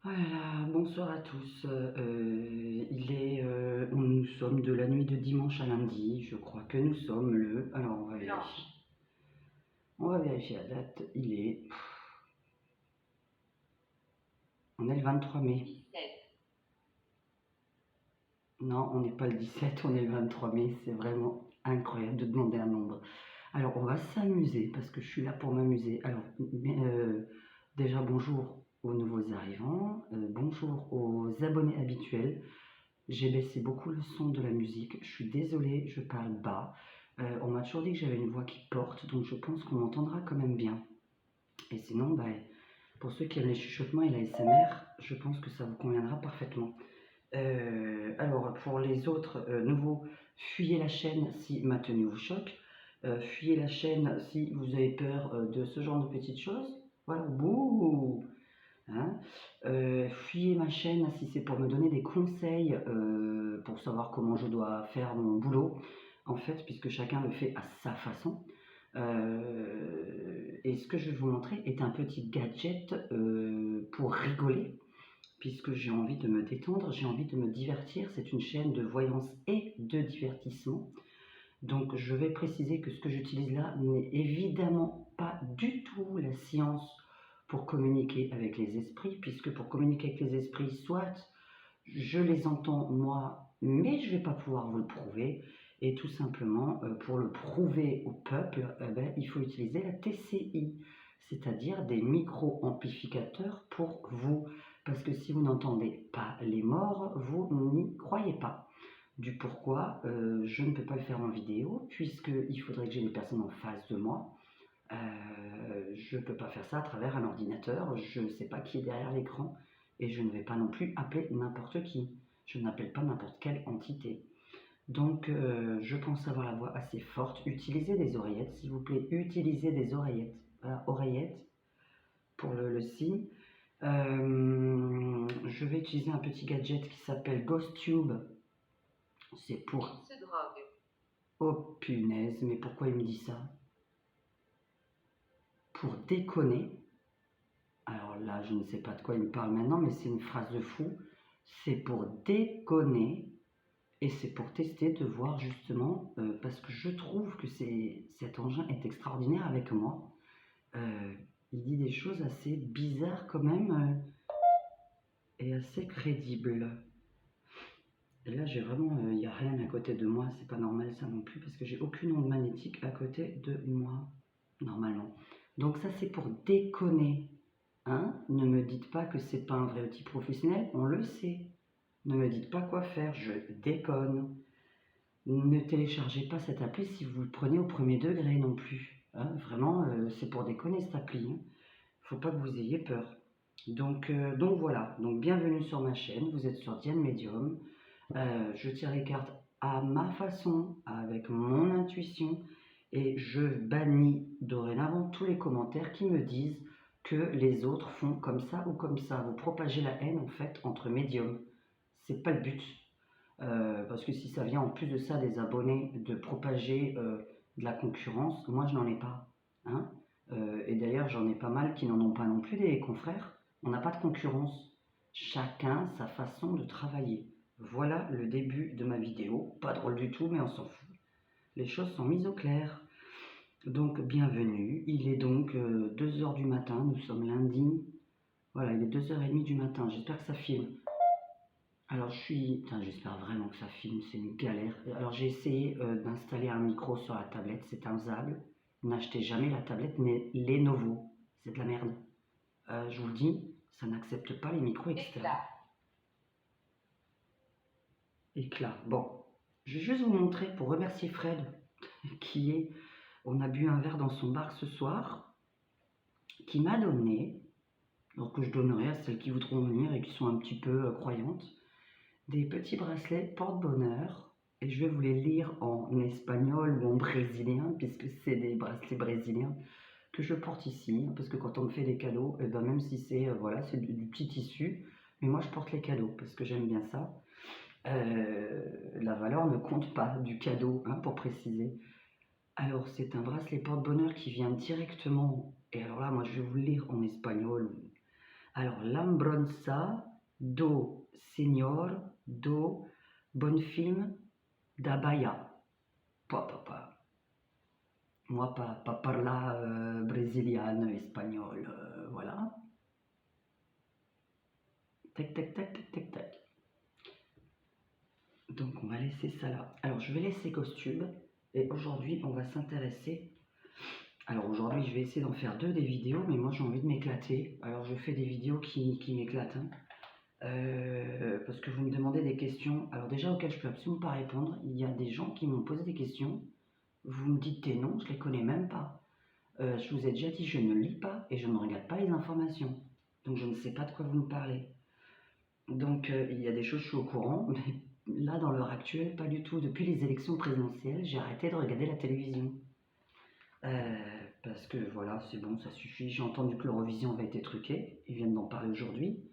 Oh là là, bonsoir à tous. Nous sommes de la nuit de dimanche à lundi. Je crois que nous sommes le. Alors, on va vérifier. Blanche, On va vérifier la date. On est le 23 mai. 17. Non, on n'est pas le 17, on est le 23 mai. C'est vraiment incroyable de demander un nombre. Alors, on va s'amuser parce que je suis là pour m'amuser. Alors, déjà, bonjour aux nouveaux arrivants. Bonjour aux abonnés habituels. J'ai baissé beaucoup le son de la musique. Je suis désolée, je parle bas. On m'a toujours dit que j'avais une voix qui porte, donc je pense qu'on m'entendra quand même bien. Et sinon, pour ceux qui aiment les chuchotements et la SMR, je pense que ça vous conviendra parfaitement. Alors, pour les autres nouveaux, fuyez la chaîne si ma tenue vous choque. Fuyez la chaîne si vous avez peur de ce genre de petites choses. Voilà, bouh, hein. Fuyez ma chaîne si c'est pour me donner des conseils pour savoir comment je dois faire mon boulot, en fait, puisque chacun le fait à sa façon. Et ce que je vais vous montrer est un petit gadget pour rigoler, puisque j'ai envie de me détendre, j'ai envie de me divertir. C'est une chaîne de voyance et de divertissement. Donc je vais préciser que ce que j'utilise là n'est évidemment pas du tout la science pour communiquer avec les esprits, puisque pour communiquer avec les esprits, soit je les entends moi, mais je ne vais pas pouvoir vous le prouver, et tout simplement pour le prouver au peuple, il faut utiliser la TCI, c'est-à-dire des micro-amplificateurs pour vous, parce que si vous n'entendez pas les morts, vous n'y croyez pas. Du pourquoi je ne peux pas le faire en vidéo, puisqu'il faudrait que j'ai des personnes en face de moi. Je ne peux pas faire ça à travers un ordinateur, je ne sais pas qui est derrière l'écran, et je ne vais pas non plus appeler n'importe qui. Je n'appelle pas n'importe quelle entité. Donc, je pense avoir la voix assez forte. Utilisez des oreillettes, s'il vous plaît. Utilisez des oreillettes. Voilà, oreillettes pour le signe. Je vais utiliser un petit gadget qui s'appelle GhostTube. C'est pour... il se drogue. Oh punaise, mais pourquoi il me dit ça? Pour déconner. Alors là, je ne sais pas de quoi il me parle maintenant, mais c'est une phrase de fou. C'est pour déconner et c'est pour tester, de voir justement, parce que je trouve que cet engin est extraordinaire avec moi. Il dit des choses assez bizarres quand même et assez crédibles. Et là, j'ai vraiment, il n'y a rien à côté de moi, c'est pas normal ça non plus, parce que j'ai aucune onde magnétique à côté de moi, normalement. Donc ça, c'est pour déconner. Hein? Ne me dites pas que c'est pas un vrai outil professionnel, on le sait. Ne me dites pas quoi faire, je déconne. Ne téléchargez pas cette appli si vous le prenez au premier degré non plus. Hein? Vraiment, c'est pour déconner cette appli. Hein. Faut pas que vous ayez peur. Donc voilà, donc bienvenue sur ma chaîne, vous êtes sur Diane Medium. Je tire les cartes à ma façon, avec mon intuition, et je bannis dorénavant tous les commentaires qui me disent que les autres font comme ça ou comme ça. Vous propagez la haine en fait entre médiums. C'est pas le but. Parce que si ça vient en plus de ça des abonnés de propager de la concurrence, moi je n'en ai pas. Hein. Et d'ailleurs j'en ai pas mal qui n'en ont pas non plus des confrères. On n'a pas de concurrence. Chacun sa façon de travailler. Voilà le début de ma vidéo. Pas drôle du tout, mais on s'en fout. Les choses sont mises au clair. Donc bienvenue. Il est donc 2 heures du matin. Nous sommes lundi. Voilà, il est 2h30 du matin. J'espère que ça filme. Alors j'espère vraiment que ça filme, c'est une galère. Alors j'ai essayé d'installer un micro sur la tablette, c'est infaisable. N'achetez jamais la tablette Lenovo, c'est de la merde. Je vous le dis, ça n'accepte pas les micros externes. Éclat. Éclat. Bon, je vais juste vous montrer pour remercier Fred, qui est... On a bu un verre dans son bar ce soir, qui m'a donné, alors que je donnerai à celles qui voudront venir et qui sont un petit peu croyantes, des petits bracelets porte-bonheur. Et je vais vous les lire en espagnol ou en brésilien, puisque c'est des bracelets brésiliens que je porte ici. Parce que quand on me fait des cadeaux, et ben même si c'est voilà, c'est du petit tissu, mais moi je porte les cadeaux parce que j'aime bien ça. La valeur ne compte pas du cadeau, hein, pour préciser. Alors c'est un bracelet porte-bonheur qui vient directement, et alors là moi je vais vous le lire en espagnol. Alors, lembranza do Senhor do Bonfim da Bahia. Pas. Moi, pas parla brésilienne, espagnol, voilà. Tac, tac, tac, tac, tac, tac. Donc, on va laisser ça là. Alors, je vais laisser costume. Et aujourd'hui, on va s'intéresser. Alors, aujourd'hui, je vais essayer d'en faire 2 des vidéos, mais moi, j'ai envie de m'éclater. Alors, je fais des vidéos qui m'éclatent, hein. Parce que vous me demandez des questions. Alors, déjà, auxquelles je peux absolument pas répondre. Il y a des gens qui m'ont posé des questions. Vous me dites des noms, je les connais même pas. Je vous ai déjà dit, je ne lis pas et je ne regarde pas les informations. Donc, je ne sais pas de quoi vous me parlez. Donc, il y a des choses, je suis au courant, mais là, dans l'heure actuelle, pas du tout. Depuis les élections présidentielles, j'ai arrêté de regarder la télévision. Parce que voilà, c'est bon, ça suffit. J'ai entendu que l'Eurovision avait été truquée. Ils viennent d'en parler aujourd'hui.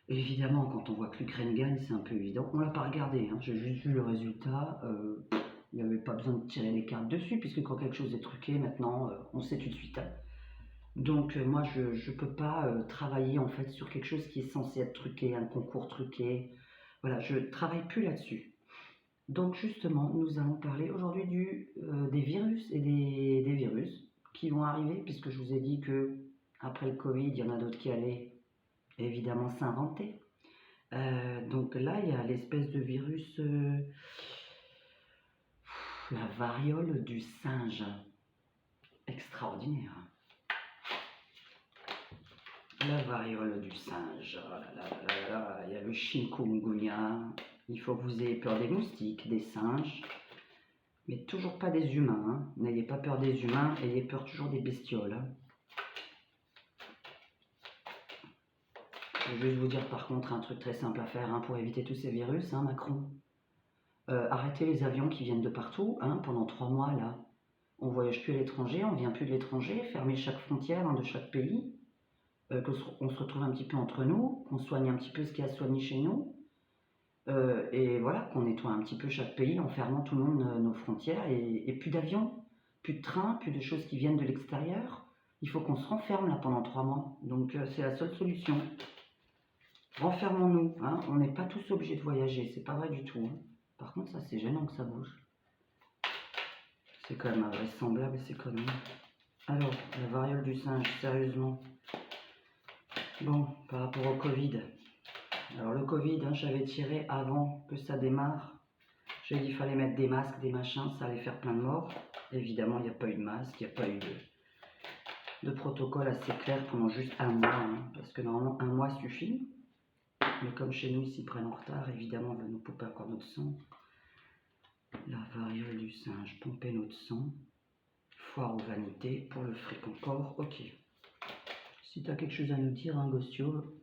Évidemment, quand on voit que l'Ukraine gagne, c'est un peu évident. On l'a pas regardé, hein. J'ai juste vu le résultat. Il n'y avait pas besoin de tirer les cartes dessus, puisque quand quelque chose est truqué, maintenant, on sait tout de suite, hein. Donc, moi, je ne peux pas travailler en fait sur quelque chose qui est censé être truqué, un concours truqué. Voilà, je travaille plus là-dessus. Donc, justement, nous allons parler aujourd'hui des virus et des virus qui vont arriver, puisque je vous ai dit que après le Covid, il y en a d'autres qui allaient évidemment s'inventer. Donc là, il y a l'espèce de virus, la variole du singe. Extraordinaire. La variole du singe. Oh là là là là, il y a le chikungunya. Il faut que vous ayez peur des moustiques, des singes, mais toujours pas des humains, hein. N'ayez pas peur des humains, ayez peur toujours des bestioles, hein. Je vais juste vous dire par contre un truc très simple à faire, hein, pour éviter tous ces virus, hein, Macron. Arrêtez les avions qui viennent de partout, hein, pendant 3 mois là. On ne voyage plus à l'étranger, on ne vient plus de l'étranger, fermez chaque frontière, hein, de chaque pays, qu'on se retrouve un petit peu entre nous, qu'on soigne un petit peu ce qui a soigné chez nous, et voilà, qu'on nettoie un petit peu chaque pays en fermant tout le monde nos frontières, et plus d'avions, plus de trains, plus de choses qui viennent de l'extérieur. Il faut qu'on se renferme là pendant 3 mois, donc c'est la seule solution. Renfermons-nous, hein. On n'est pas tous obligés de voyager, c'est pas vrai du tout, hein. Par contre, ça c'est gênant que ça bouge. C'est quand même invraisemblable ces conneries. Alors, la variole du singe, sérieusement. Bon, par rapport au Covid. Alors le Covid, hein, j'avais tiré avant que ça démarre. J'ai dit qu'il fallait mettre des masques, des machins, ça allait faire plein de morts. Évidemment, il n'y a pas eu de masque, il n'y a pas eu de protocole assez clair pendant juste 1 mois, hein, parce que normalement 1 mois suffit. Mais comme chez nous, ils s'y prennent en retard, évidemment, on va nous pomper encore notre sang. La variole du singe, pomper notre sang. Foire aux vanités, pour le fric encore, ok. Si tu as quelque chose à nous dire, hein, Gostio,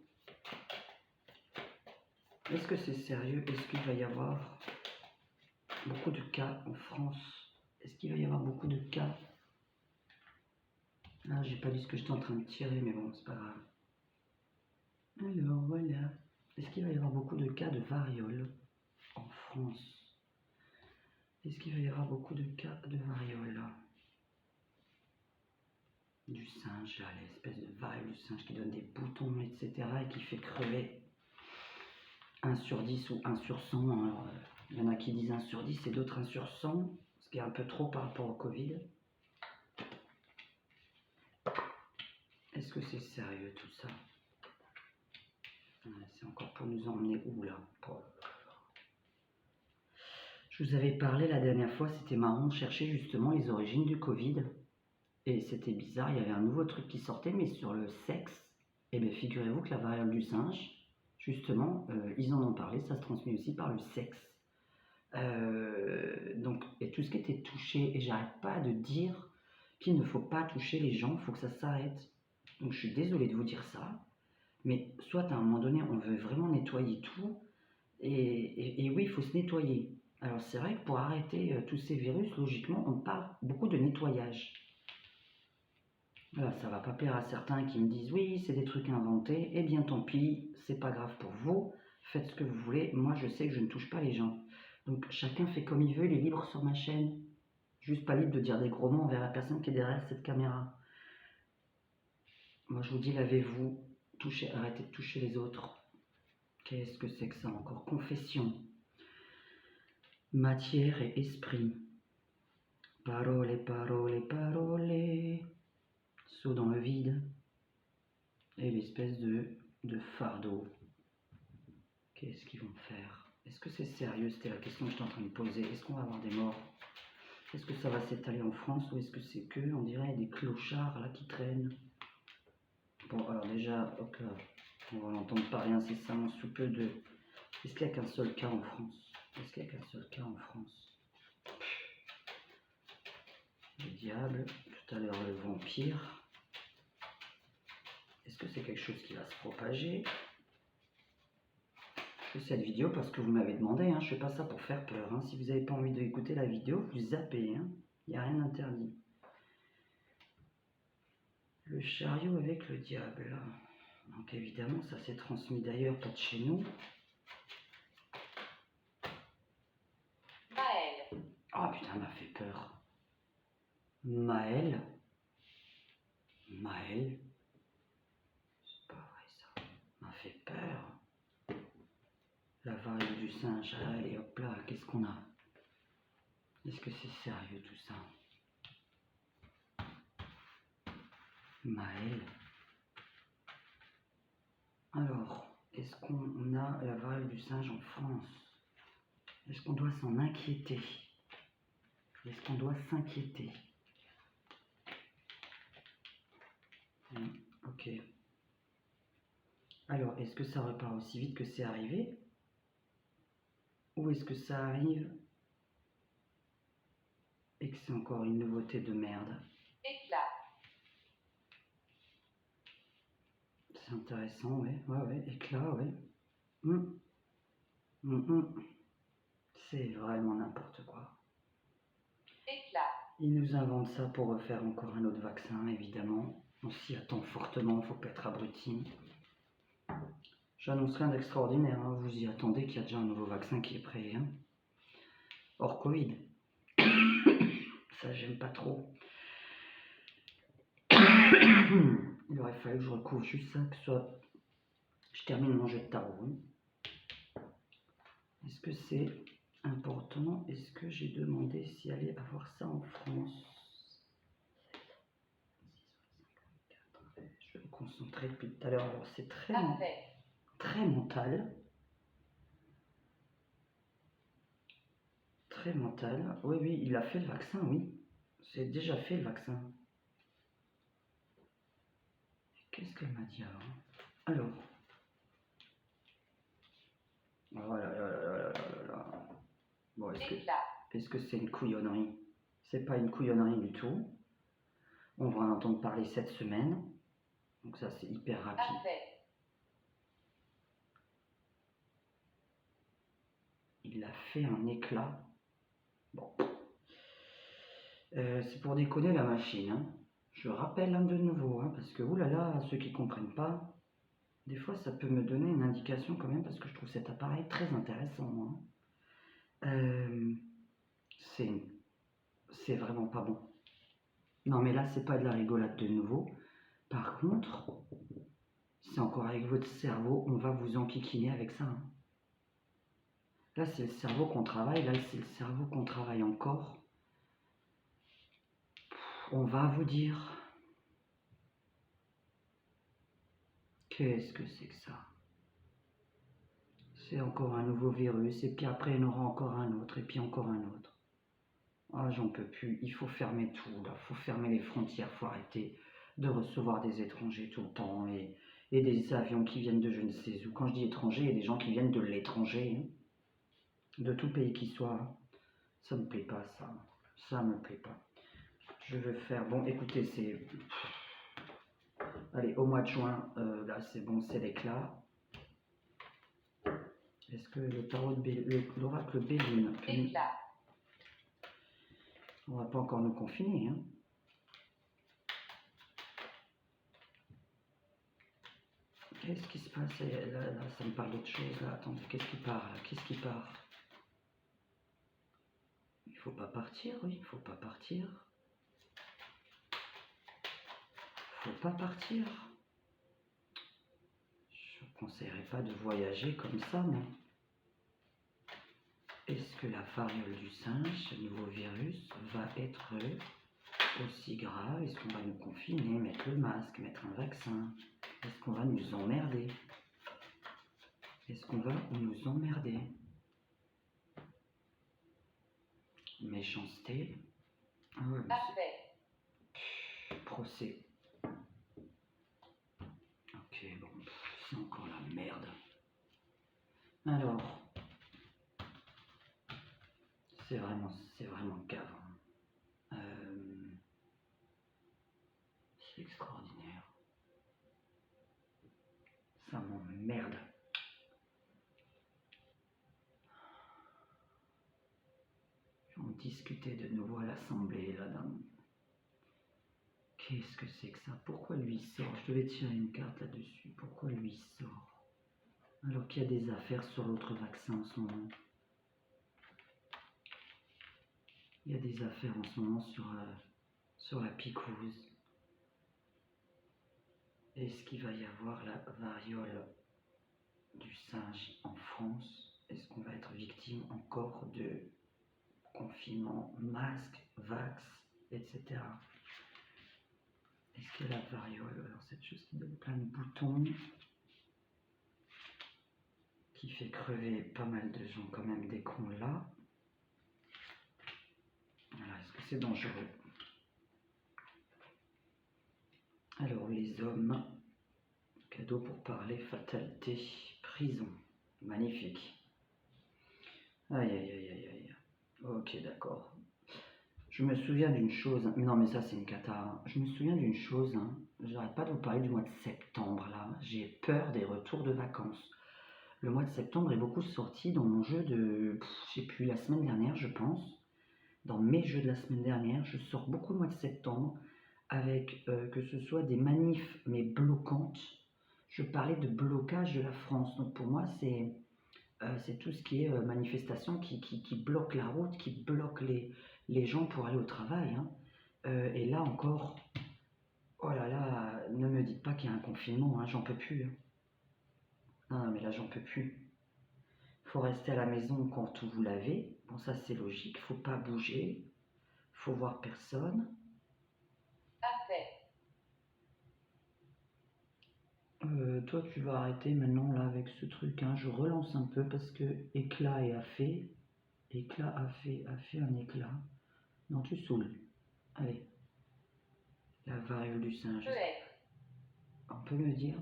est-ce que c'est sérieux? Est-ce qu'il va y avoir beaucoup de cas en France? Est-ce qu'il va y avoir beaucoup de cas? Ah, j'ai pas dit ce que j'étais en train de tirer, mais bon, c'est pas grave. Alors, voilà. Est-ce qu'il va y avoir beaucoup de cas de variole en France? Est-ce qu'il va y avoir beaucoup de cas de variole? Du singe, là, l'espèce de variole du singe qui donne des boutons, etc. et qui fait crever 1 sur 10 ou 1 sur 100. Alors, il y en a qui disent 1 sur 10 et d'autres 1 sur 100, ce qui est un peu trop par rapport au Covid. Est-ce que c'est sérieux tout ça? C'est encore pour nous emmener où là? Je vous avais parlé la dernière fois, c'était marrant, on cherchait justement les origines du Covid. Et c'était bizarre, il y avait un nouveau truc qui sortait, mais sur le sexe. Et bien figurez-vous que la variole du singe, justement, ils en ont parlé, ça se transmet aussi par le sexe. Donc, et tout ce qui était touché, et j'arrête pas de dire qu'il ne faut pas toucher les gens, il faut que ça s'arrête. Donc je suis désolée de vous dire ça, mais soit à un moment donné on veut vraiment nettoyer tout, et oui, il faut se nettoyer. Alors c'est vrai que pour arrêter tous ces virus, logiquement on parle beaucoup de nettoyage. Voilà, ça va pas plaire à certains qui me disent oui, c'est des trucs inventés, eh bien tant pis, c'est pas grave pour vous, faites ce que vous voulez, moi je sais que je ne touche pas les gens. Donc chacun fait comme il veut, il est libre sur ma chaîne. Juste pas libre de dire des gros mots envers la personne qui est derrière cette caméra. Moi je vous dis, lavez-vous, arrêtez de toucher les autres. Qu'est-ce que c'est que ça encore? Confession. Matière et esprit. Parole, parole, parole. Saut dans le vide. Et l'espèce de fardeau. Qu'est-ce qu'ils vont faire? Est-ce que c'est sérieux? C'était la question que j'étais en train de poser. Est-ce qu'on va avoir des morts? Est-ce que ça va s'étaler en France ou est-ce que c'est que, on dirait, des clochards là qui traînent? Bon, alors déjà, hop là, on va en entendre parler incessamment sous peu de... Est-ce qu'il n'y a qu'un seul cas en France? Est-ce qu'il n'y a qu'un seul cas en France? Le diable, tout à l'heure le vampire. Est-ce que c'est quelque chose qui va se propager? Je fais cette vidéo parce que vous m'avez demandé, hein, je ne fais pas ça pour faire peur. Hein. Si vous n'avez pas envie d'écouter la vidéo, vous zappez, hein. Il n'y a rien d'interdit. Le chariot avec le diable. Donc évidemment, ça s'est transmis d'ailleurs, pas de chez nous. Maël. Oh putain, elle m'a fait peur. Maël. Maël. C'est pas vrai ça. M'a fait peur. La variole du singe. Allez hop là, qu'est-ce qu'on a? Est-ce que c'est sérieux tout ça? Maël. Alors, est-ce qu'on a la variole du singe en France? Est-ce qu'on doit s'en inquiéter? Est-ce qu'on doit s'inquiéter? Ok. Alors, est-ce que ça repart aussi vite que c'est arrivé? Ou est-ce que ça arrive et que c'est encore une nouveauté de merde? Éclat. C'est intéressant, ouais, ouais, éclat, ouais. C'est vraiment n'importe quoi. Éclat. Ils nous inventent ça pour refaire encore un autre vaccin, évidemment. On s'y attend fortement, faut pas être abruti. J'annonce rien d'extraordinaire, hein. Vous y attendez qu'il y a déjà un nouveau vaccin qui est prêt, hein. Hors Covid. Ça, j'aime pas trop. Il aurait fallu que je recouvre juste ça, que ce soit... Je termine mon jeu de tarot. Hein. Est-ce que c'est important? Est-ce que j'ai demandé s'il allait avoir ça en France? Je vais me concentrer depuis tout à l'heure. Alors, c'est très mental. Très mental. Oui, oui, il a fait le vaccin, oui. C'est déjà fait le vaccin. Qu'est-ce qu'elle m'a dit alors? Alors. Oh là là là là là là. Bon, est-ce que c'est une couillonnerie? C'est pas une couillonnerie du tout. On va en entendre parler cette semaine. Donc ça, c'est hyper rapide. Il a fait un éclat. Bon. C'est pour déconner la machine. Hein. Je rappelle de nouveau, hein, parce que oulala, ceux qui ne comprennent pas, des fois ça peut me donner une indication quand même, parce que je trouve cet appareil très intéressant. Hein. C'est vraiment pas bon. Non mais là c'est pas de la rigolade de nouveau. Par contre, c'est encore avec votre cerveau, on va vous enquiquiner avec ça. Hein. Là c'est le cerveau qu'on travaille, là c'est le cerveau qu'on travaille encore. On va vous dire... Qu'est-ce que c'est que ça? C'est encore un nouveau virus, et puis après il y en aura encore un autre, et puis encore un autre. Ah, j'en peux plus, il faut fermer tout, là. Faut fermer les frontières, faut arrêter de recevoir des étrangers tout le temps, et des avions qui viennent de je ne sais où. Quand je dis étrangers, il y a des gens qui viennent de l'étranger, hein. De tout pays qui soit. Hein. Ça me plaît pas, ça. Ça me plaît pas. Je veux faire... Bon, écoutez, c'est... Allez, au mois de juin, là, c'est bon, c'est l'éclat. Est-ce que le tarot de l'oracle Béline... On va pas encore nous confiner, hein. Qu'est-ce qui se passe là, ça me parle d'autre chose, là. Attendez, qu'est-ce qui part, là? Qu'est-ce qui part? Il faut pas partir, oui, il faut pas partir. Faut pas partir. conseillerais pas de voyager comme ça, non? Est-ce que la variole du singe, ce nouveau virus, va être aussi grave? Est-ce qu'on va nous confiner, mettre le masque, mettre un vaccin? Est-ce qu'on va nous emmerder? Est-ce qu'on va nous emmerder? Méchanceté. Ah ouais, mais Parfait. procès. Ok, bon, c'est encore la merde. Alors, c'est vraiment cave. Hein. C'est extraordinaire. Ça m'emmerde. On discutait de nouveau à l'Assemblée, là, Qu'est-ce que c'est que ça? Pourquoi lui sort? Je devais tirer une carte là-dessus. Pourquoi lui sort? Alors qu'il y a des affaires sur l'autre vaccin en ce moment. Il y a des affaires en ce moment sur la picouse. Est-ce qu'il va y avoir la variole du singe en France? Est-ce qu'on va être victime encore de confinement, masque, vax, etc. Est-ce qu'il y a la variole? Alors cette chose qui donne plein de boutons, qui fait crever pas mal de gens quand même dès qu'on l'a. Voilà, est-ce que c'est dangereux? Alors les hommes, cadeau pour parler, fatalité, prison. Magnifique. Aïe aïe aïe aïe aïe. Ok, d'accord. Je me souviens d'une chose, non mais ça c'est une cata, hein. Je me souviens d'une chose, hein. J'arrête pas de vous parler du mois de septembre là, j'ai peur des retours de vacances. Le mois de septembre est beaucoup sorti dans mon jeu de, je sais plus, la semaine dernière je pense. Dans mes jeux de la semaine dernière, je sors beaucoup le mois de septembre avec que ce soit des manifs mais bloquantes. Je parlais de blocage de la France, donc pour moi c'est tout ce qui est manifestation qui bloque la route, qui bloque les gens pour aller au travail. Hein. Et là encore, oh là là, ne me dites pas qu'il y a un confinement, hein, j'en peux plus. Hein. Non, mais là j'en peux plus. Faut rester à la maison quand vous l'avez. Bon, ça c'est logique. Faut pas bouger. Faut voir personne. Parfait. Toi, tu vas arrêter maintenant là avec ce truc. Hein. Je relance un peu parce que éclat a fait a fait un éclat. Non, tu saoules. Allez. La variole du singe. Peut être. On peut me dire?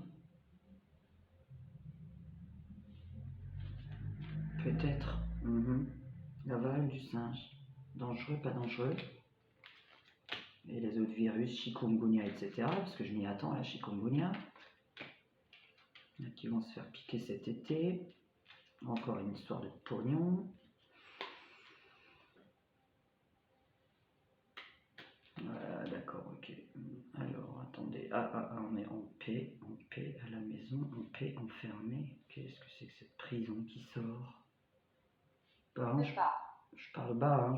Peut-être. La variole du singe. Dangereux, pas dangereux. Et les autres virus, chikungunya, etc. Parce que je m'y attends à la chikungunya. Qui vont se faire piquer cet été. Encore une histoire de pognon. Voilà, d'accord, ok. Alors, attendez. On est en paix à la maison, en paix enfermé. Qu'est-ce que c'est que cette prison qui sort? Pardon, je parle bas, hein,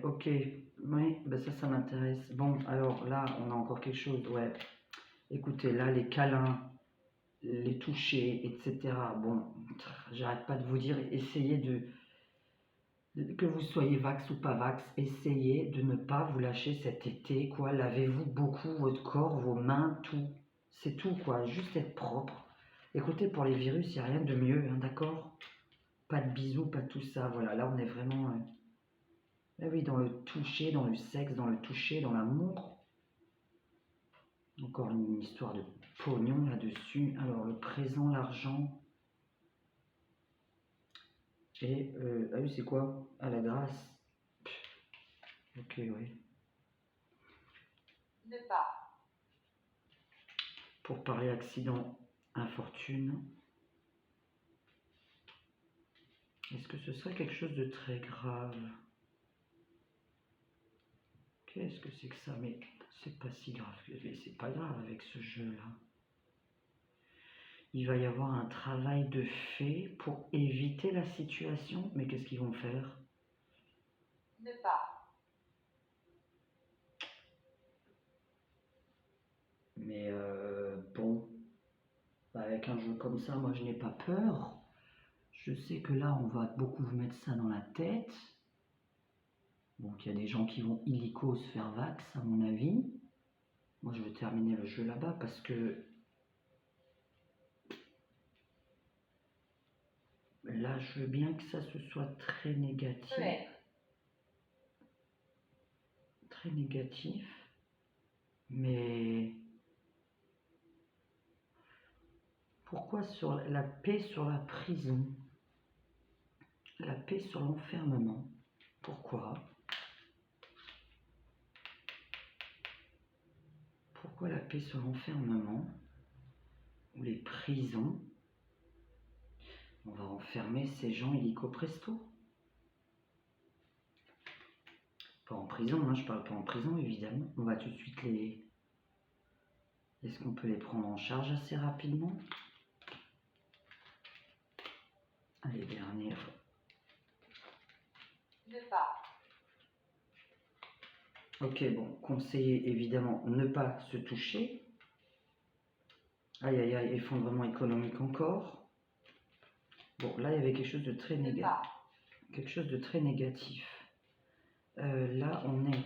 ok, oui, ben ça m'intéresse. Bon, alors là, on a encore quelque chose, ouais. Écoutez, là, les câlins, les toucher, etc. Bon, j'arrête pas de vous dire, essayez que vous soyez vax ou pas vax, essayez de ne pas vous lâcher cet été, quoi. Lavez-vous beaucoup votre corps, vos mains, tout. C'est tout, quoi. Juste être propre. Écoutez, pour les virus, il n'y a rien de mieux, hein, d'accord? Pas de bisous, pas tout ça. Voilà, là, on est vraiment... Ah oui, dans le toucher, dans le sexe, dans le toucher, dans l'amour. Encore une histoire de pognon là-dessus. Alors, le présent, l'argent. Et, ah oui, c'est quoi? Ah, la grâce. Ok, oui. Ne pas. Pour parler accident, infortune. Est-ce que ce serait quelque chose de très grave? Qu'est-ce que c'est que ça? Mais c'est pas si grave. C'est pas grave avec ce jeu-là. Il va y avoir un travail de fait pour éviter la situation. Mais qu'est-ce qu'ils vont faire? Ne pas. Mais bon, avec un jeu comme ça, moi je n'ai pas peur. Je sais que là, on va beaucoup vous mettre ça dans la tête. Donc il y a des gens qui vont illico se faire vax, à mon avis. Moi, je vais terminer le jeu là-bas parce que là, je veux bien que ça ce soit très négatif. Peut être. Très négatif. Mais pourquoi sur la paix sur la prison? La paix sur l'enfermement. Pourquoi? Pourquoi la paix sur l'enfermement? Ou les prisons? On va enfermer ces gens illico presto. Pas en prison, hein, je parle pas en prison évidemment. On va tout de suite les... Est-ce qu'on peut les prendre en charge assez rapidement? Allez, dernière. Ne pas. Ok, bon, conseiller évidemment ne pas se toucher. Aïe aïe aïe, effondrement économique encore. Bon, là il y avait quelque chose de très Ne négatif. pas. Quelque chose de très négatif. Là on est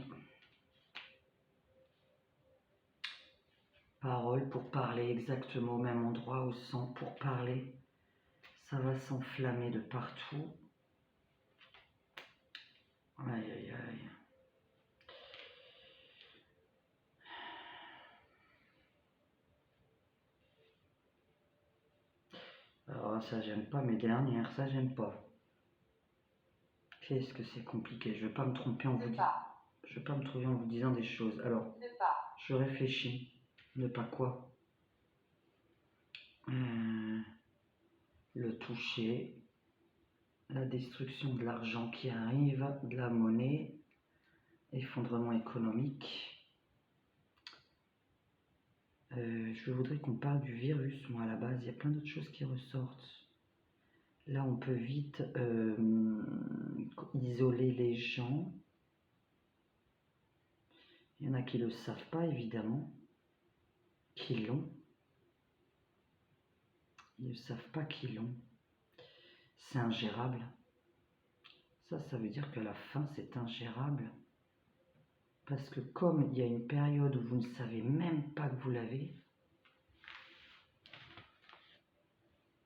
parole pour parler exactement au même endroit, au centre pour parler. Ça va s'enflammer de partout. Aïe aïe aïe. Alors ça j'aime pas mes dernières, ça j'aime pas. Qu'est-ce que c'est compliqué, je vais pas me tromper en vous Ne disant. pas. Je vais pas me trouver en vous disant des choses. Alors, Ne pas. je réfléchis. Ne pas quoi? Le toucher. La destruction de l'argent qui arrive, de la monnaie. Effondrement économique. Je voudrais qu'on parle du virus, moi à la base. Il y a plein d'autres choses qui ressortent. Là, on peut vite isoler les gens. Il y en a qui ne le savent pas, évidemment, qui l'ont. Ils ne savent pas qui l'ont. C'est ingérable. Ça veut dire qu'à la fin, c'est ingérable. Parce que comme il y a une période où vous ne savez même pas que vous l'avez,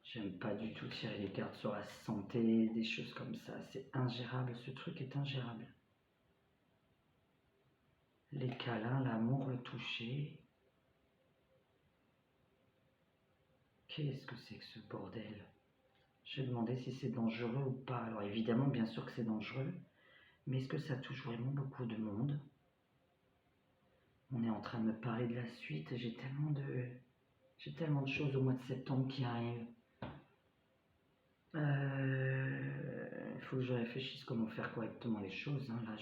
j'aime pas du tout tirer les cartes sur la santé, des choses comme ça. C'est ingérable, ce truc est ingérable. Les câlins, l'amour, le toucher. Qu'est-ce que c'est que ce bordel? Je vais demander si c'est dangereux ou pas. Alors évidemment, bien sûr que c'est dangereux. Mais est-ce que ça touche vraiment beaucoup de monde? On est en train de me parler de la suite. J'ai tellement de choses au mois de septembre qui arrivent. Il faut que je réfléchisse comment faire correctement les choses. Hein. Là,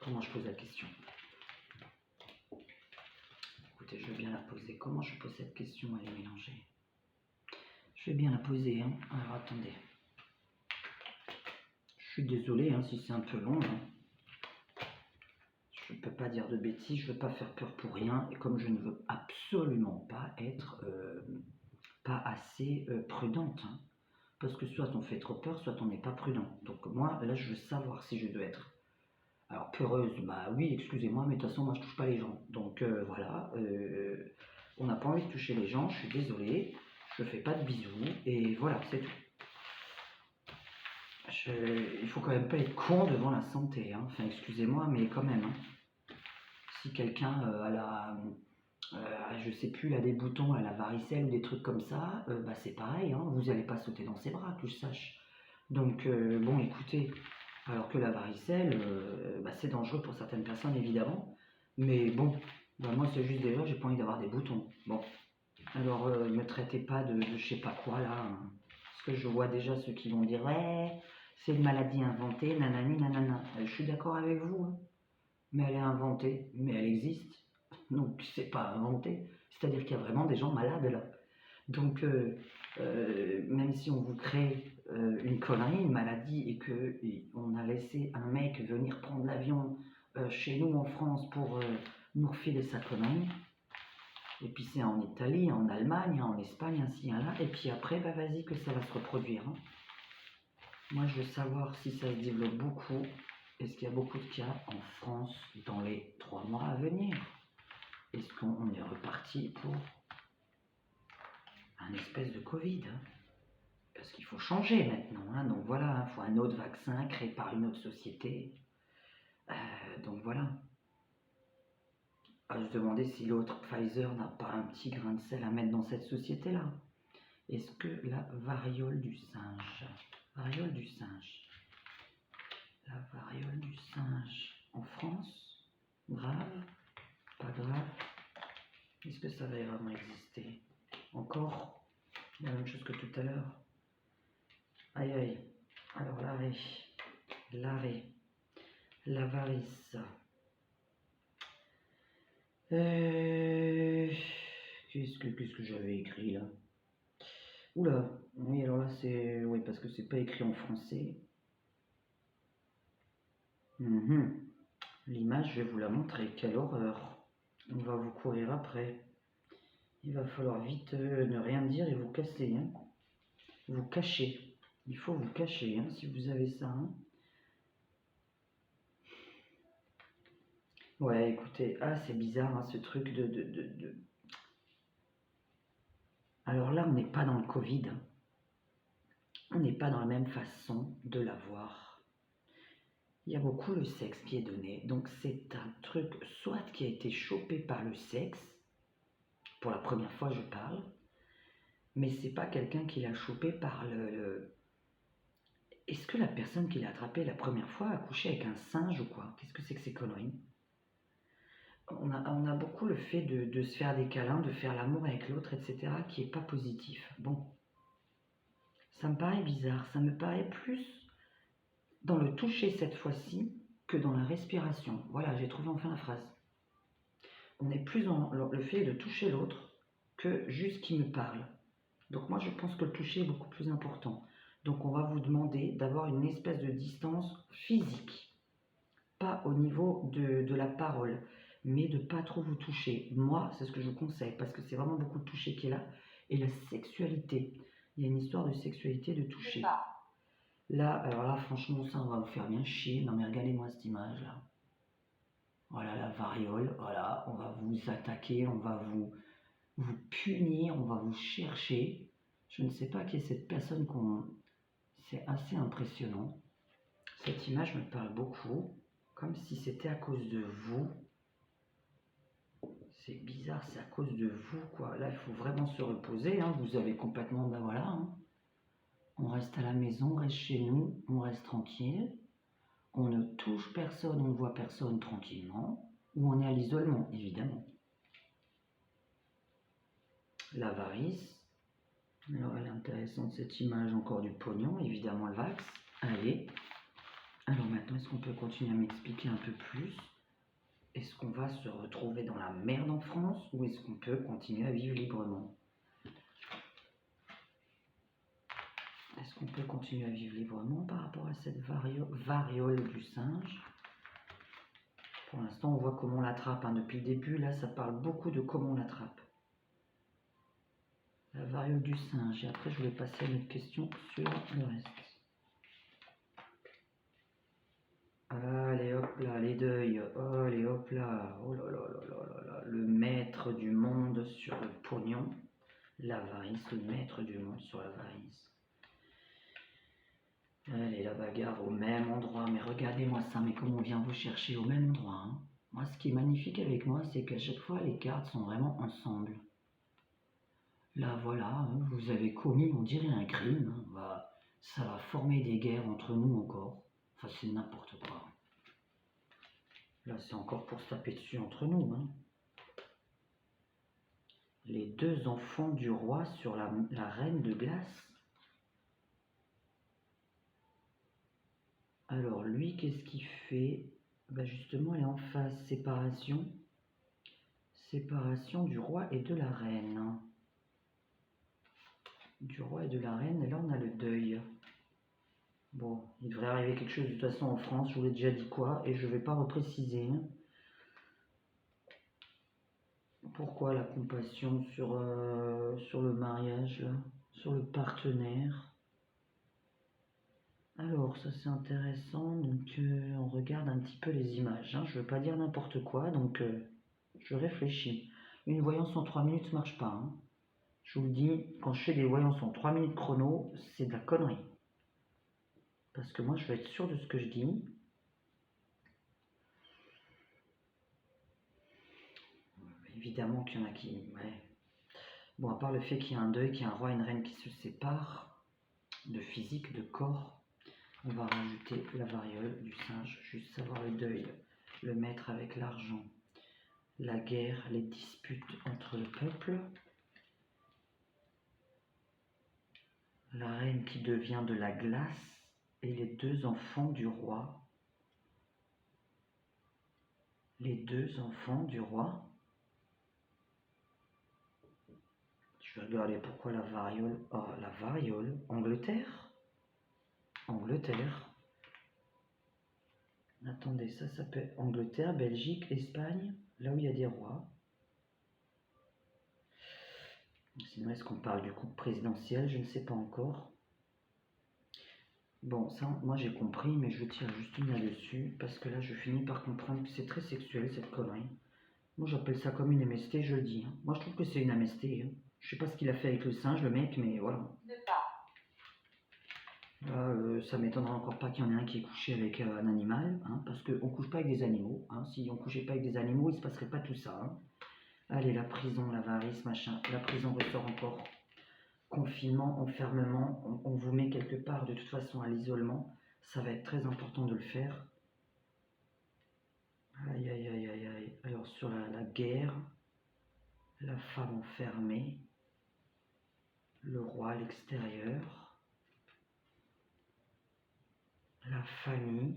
comment je pose la question? Écoutez, je vais bien la poser. Comment je pose cette question? Elle est mélangée. Je vais bien la poser. Hein. Alors, attendez. Je suis désolé hein, si c'est un peu long. Hein. Je ne peux pas dire de bêtises. Je ne veux pas faire peur pour rien. Et comme je ne veux absolument pas être pas assez prudente. Hein. Parce que soit on fait trop peur, soit on n'est pas prudent. Donc moi, là, je veux savoir si je dois être... Alors, peureuse, bah oui, excusez-moi, mais de toute façon, moi, je touche pas les gens. Donc voilà, on n'a pas envie de toucher les gens, je suis désolé, je fais pas de bisous, et voilà, c'est tout. Il faut quand même pas être con devant la santé, hein. Enfin, excusez-moi, mais quand même. Hein. Si quelqu'un a la... je sais plus, il a des boutons à la varicelle ou des trucs comme ça, bah c'est pareil, hein, vous n'allez pas sauter dans ses bras, que je sache. Donc, bon, écoutez, alors que la varicelle, bah, c'est dangereux pour certaines personnes, évidemment, mais bon, bah, moi, c'est juste déjà, j'ai pas envie d'avoir des boutons. Bon, alors, ne me traitez pas de je sais pas quoi, là, hein, parce que je vois déjà ceux qui vont dire, ouais, c'est une maladie inventée, nanani, nanana. Je suis d'accord avec vous, hein, mais elle est inventée, mais elle existe. Donc c'est pas inventé, c'est-à-dire qu'il y a vraiment des gens malades là. Donc même si on vous crée une connerie, une maladie, et on a laissé un mec venir prendre l'avion chez nous en France pour nous refiler sa connerie. Et puis c'est en Italie, en Allemagne, en Espagne, ainsi, un là. Et puis après, bah vas-y que ça va se reproduire. Hein. Moi, je veux savoir si ça se développe beaucoup. Est-ce qu'il y a beaucoup de cas en France dans les 3 mois à venir? Est-ce qu'on est reparti pour un espèce de Covid? Hein? Parce qu'il faut changer maintenant. Hein? Donc voilà, il faut un autre vaccin créé par une autre société. Donc voilà. À se demander si l'autre Pfizer n'a pas un petit grain de sel à mettre dans cette société-là. Est-ce que la variole du singe, la variole du singe en France, grave, pas grave, est-ce que ça va vraiment exister? Encore la même chose que tout à l'heure. Aïe aïe, alors l'arrêt, l'avarice. Qu'est-ce que j'avais écrit là? Oula, oui, alors là c'est. Oui, parce que c'est pas écrit en français. L'image, je vais vous la montrer. Quelle horreur. On va vous courir après. Il va falloir vite ne rien dire et vous casser. Hein. Vous cacher. Il faut vous cacher hein, si vous avez ça. Hein. Ouais, écoutez, c'est bizarre hein, ce truc de. Alors là, on n'est pas dans le Covid. On n'est pas dans la même façon de l'avoir. Il y a beaucoup le sexe qui est donné. Donc c'est un truc soit qui a été chopé par le sexe, pour la première fois je parle, mais c'est pas quelqu'un qui l'a chopé par le... Est-ce que la personne qui l'a attrapé la première fois a couché avec un singe ou quoi? Qu'est-ce que c'est que ces conneries? On a beaucoup le fait de se faire des câlins, de faire l'amour avec l'autre, etc., qui est pas positif. Bon, ça me paraît bizarre, ça me paraît plus dans le toucher cette fois-ci que dans la respiration. Voilà, j'ai trouvé enfin la phrase. On est plus dans le fait de toucher l'autre que juste qu'il me parle. Donc moi je pense que le toucher est beaucoup plus important. Donc on va vous demander d'avoir une espèce de distance physique, pas au niveau de la parole, mais de pas trop vous toucher. Moi c'est ce que je vous conseille parce que c'est vraiment beaucoup de toucher qui est là. Et la sexualité, il y a une histoire de sexualité, de toucher. Là, alors là franchement ça on va vous faire bien chier. Non mais regardez-moi cette image là. Voilà la variole, voilà, on va vous attaquer, on va vous punir, on va vous chercher. Je ne sais pas qui est cette personne qu'on... C'est assez impressionnant. Cette image me parle beaucoup, comme si c'était à cause de vous. C'est bizarre, c'est à cause de vous, quoi. Là, il faut vraiment se reposer, hein. Vous avez complètement... Ben voilà, hein. On reste à la maison, on reste chez nous, on reste tranquille. On ne touche personne, on ne voit personne tranquillement. Ou on est à l'isolement, évidemment. L'avarice. Alors elle est intéressante cette image, encore du pognon, évidemment le vax. Allez. Alors maintenant, est-ce qu'on peut continuer à m'expliquer un peu plus? Est-ce qu'on va se retrouver dans la merde en France ou est-ce qu'on peut continuer à vivre librement? Est-ce qu'on peut continuer à vivre librement par rapport à cette variole du singe? Pour l'instant, on voit comment on l'attrape. Hein. Depuis le début, là, ça parle beaucoup de comment on l'attrape. La variole du singe. Et après, je vais passer à une autre question sur le reste. Allez hop là, les deuils. Allez hop là. Oh là là là là là là. Le maître du monde sur le pognon. L'avarice, le maître du monde sur l'avarice. Allez, la bagarre au même endroit. Mais regardez-moi ça, mais comment on vient vous chercher au même endroit. Hein. Moi, ce qui est magnifique avec moi, c'est qu'à chaque fois, les cartes sont vraiment ensemble. Là, voilà, hein, vous avez commis, on dirait un crime. Hein. Ça va former des guerres entre nous encore. Enfin, c'est n'importe quoi. Là, c'est encore pour se taper dessus entre nous. Hein. Les 2 enfants du roi sur la reine de glace. Alors, lui, qu'est-ce qu'il fait? Ben justement, elle est en phase séparation. Séparation du roi et de la reine. Du roi et de la reine, et là, on a le deuil. Bon, il devrait arriver quelque chose de toute façon en France, je vous l'ai déjà dit quoi, et je vais pas repréciser. Pourquoi la compassion sur le mariage, là, sur le partenaire? Alors, ça c'est intéressant, donc on regarde un petit peu les images, hein. Je veux pas dire n'importe quoi, donc je réfléchis. Une voyance en 3 minutes marche pas, hein. Je vous le dis, quand je fais des voyances en 3 minutes chrono, c'est de la connerie. Parce que moi, je veux être sûr de ce que je dis. Évidemment qu'il y en a qui... Ouais. Bon, à part le fait qu'il y a un deuil, qu'il y a un roi et une reine qui se séparent, de physique, de corps, on va rajouter la variole du singe, juste savoir le deuil, le maître avec l'argent, la guerre, les disputes entre le peuple, la reine qui devient de la glace et les 2 enfants du roi. Les 2 enfants du roi. Je vais regarder pourquoi la variole. Oh, la variole. Angleterre. Angleterre. Attendez, ça peut être Angleterre, Belgique, Espagne, là où il y a des rois. Sinon, est-ce qu'on parle du couple présidentiel? Je ne sais pas encore. Bon, ça, moi j'ai compris, mais je tire juste une là-dessus, parce que là, je finis par comprendre que c'est très sexuel, cette connerie. Moi, j'appelle ça comme une MST, je le dis, hein. Moi, je trouve que c'est une MST, hein. Je sais pas ce qu'il a fait avec le singe, le mec, mais voilà. Ne pas. Là, ça m'étonnera encore pas qu'il y en ait un qui ait couché avec un animal, hein, parce qu'on couche pas avec des animaux, hein. Si on couchait pas avec des animaux, il se passerait pas tout ça, hein. Allez, la prison, l'avarice, machin. La prison ressort encore. Confinement, enfermement, on vous met quelque part de toute façon à l'isolement. Ça va être très important de le faire. Aïe, aïe, aïe, aïe, aïe. Alors, sur la guerre, la femme enfermée, le roi à l'extérieur, la famille,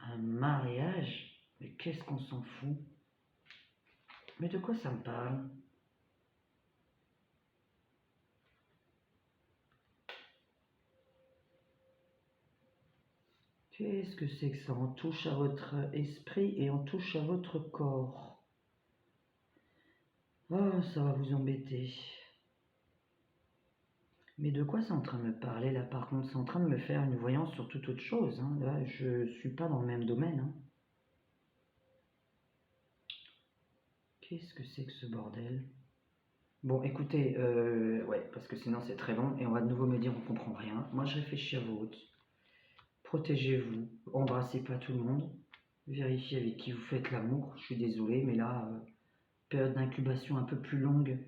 un mariage. Mais qu'est-ce qu'on s'en fout? Mais de quoi ça me parle? Qu'est-ce que c'est que ça? On touche à votre esprit et on touche à votre corps. Oh, ça va vous embêter. Mais de quoi c'est en train de me parler là par contre? C'est en train de me faire une voyance sur toute autre chose, hein. Là, je suis pas dans le même domaine, hein. Qu'est-ce que c'est que ce bordel? Bon, écoutez, ouais, parce que sinon c'est très long et on va de nouveau me dire on comprend rien. Moi, je réfléchis à vous. Protégez-vous, embrassez pas tout le monde, vérifiez avec qui vous faites l'amour. Je suis désolé, mais là, période d'incubation un peu plus longue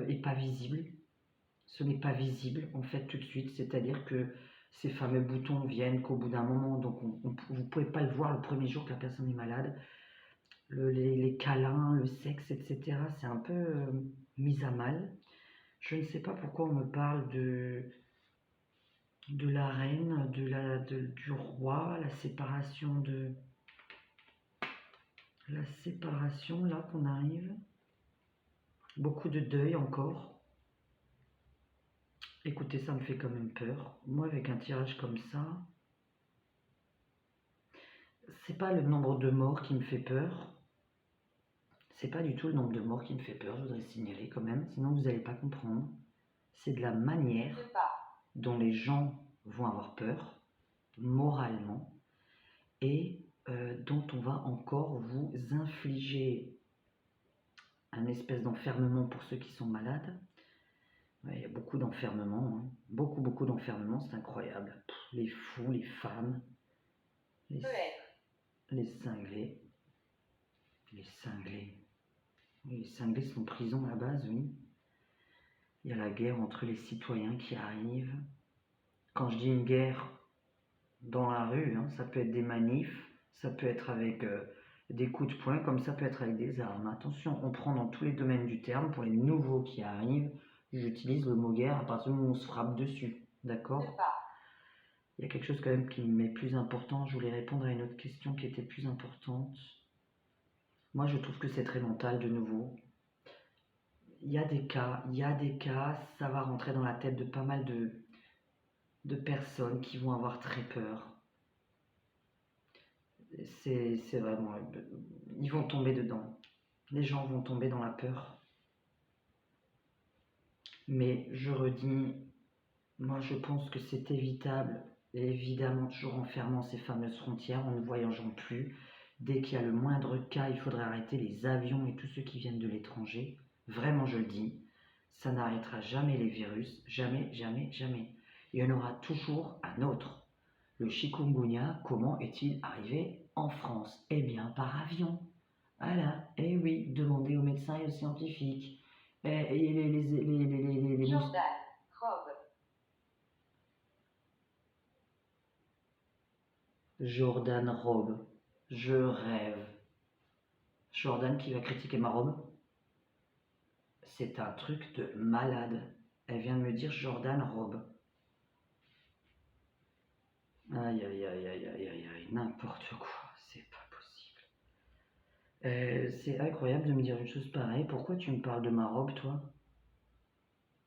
et pas visible. Ce n'est pas visible en fait tout de suite, c'est-à-dire que ces fameux boutons viennent qu'au bout d'un moment, donc vous ne pouvez pas le voir le premier jour que la personne est malade. Les câlins, le sexe, etc., c'est un peu mis à mal. Je ne sais pas pourquoi on me parle de la reine, du roi, la séparation là qu'on arrive. Beaucoup de deuil encore. Écoutez, ça me fait quand même peur. Moi, avec un tirage comme ça, c'est pas le nombre de morts qui me fait peur. C'est pas du tout le nombre de morts qui me fait peur, je voudrais signaler quand même, sinon vous n'allez pas comprendre. C'est de la manière Ne pas. dont les gens vont avoir peur, moralement, et dont on va encore vous infliger un espèce d'enfermement pour ceux qui sont malades. Ouais, il y a beaucoup d'enfermement, hein. Beaucoup d'enfermement, c'est incroyable. Pff, les fous, les femmes, les, Peut être. les cinglés. Les cinglés. Oui, les cinglés sont en prison à la base, oui. Il y a la guerre entre les citoyens qui arrive. Quand je dis une guerre dans la rue, hein, ça peut être des manifs, ça peut être avec des coups de poing, comme ça peut être avec des armes. Attention, on prend dans tous les domaines du terme. Pour les nouveaux qui arrivent, j'utilise le mot guerre à partir du moment où on se frappe dessus. D'accord? Ne pas. Il y a quelque chose quand même qui m'est plus important. Je voulais répondre à une autre question qui était plus importante. Moi, je trouve que c'est très mental de nouveau. Il y a des cas, ça va rentrer dans la tête de pas mal de personnes qui vont avoir très peur. C'est vraiment... Ils vont tomber dedans. Les gens vont tomber dans la peur. Mais je redis, moi je pense que c'est évitable, et évidemment toujours en fermant ces fameuses frontières, en ne voyageant plus. Dès qu'il y a le moindre cas, il faudrait arrêter les avions et tous ceux qui viennent de l'étranger. Vraiment, je le dis, ça n'arrêtera jamais les virus, jamais, jamais, jamais. Il y en aura toujours un autre. Le chikungunya, comment est-il arrivé en France? Eh bien, par avion. Voilà, eh oui, demandez aux médecins et aux scientifiques. Et les Jordan, Rob, Jordan robe. Je rêve. Jordan qui va critiquer ma robe. C'est un truc de malade. Elle vient de me dire Jordan robe. Aïe aïe aïe aïe aïe aïe aïe, n'importe quoi, c'est pas possible. C'est incroyable de me dire une chose pareille. Pourquoi tu me parles de ma robe, toi?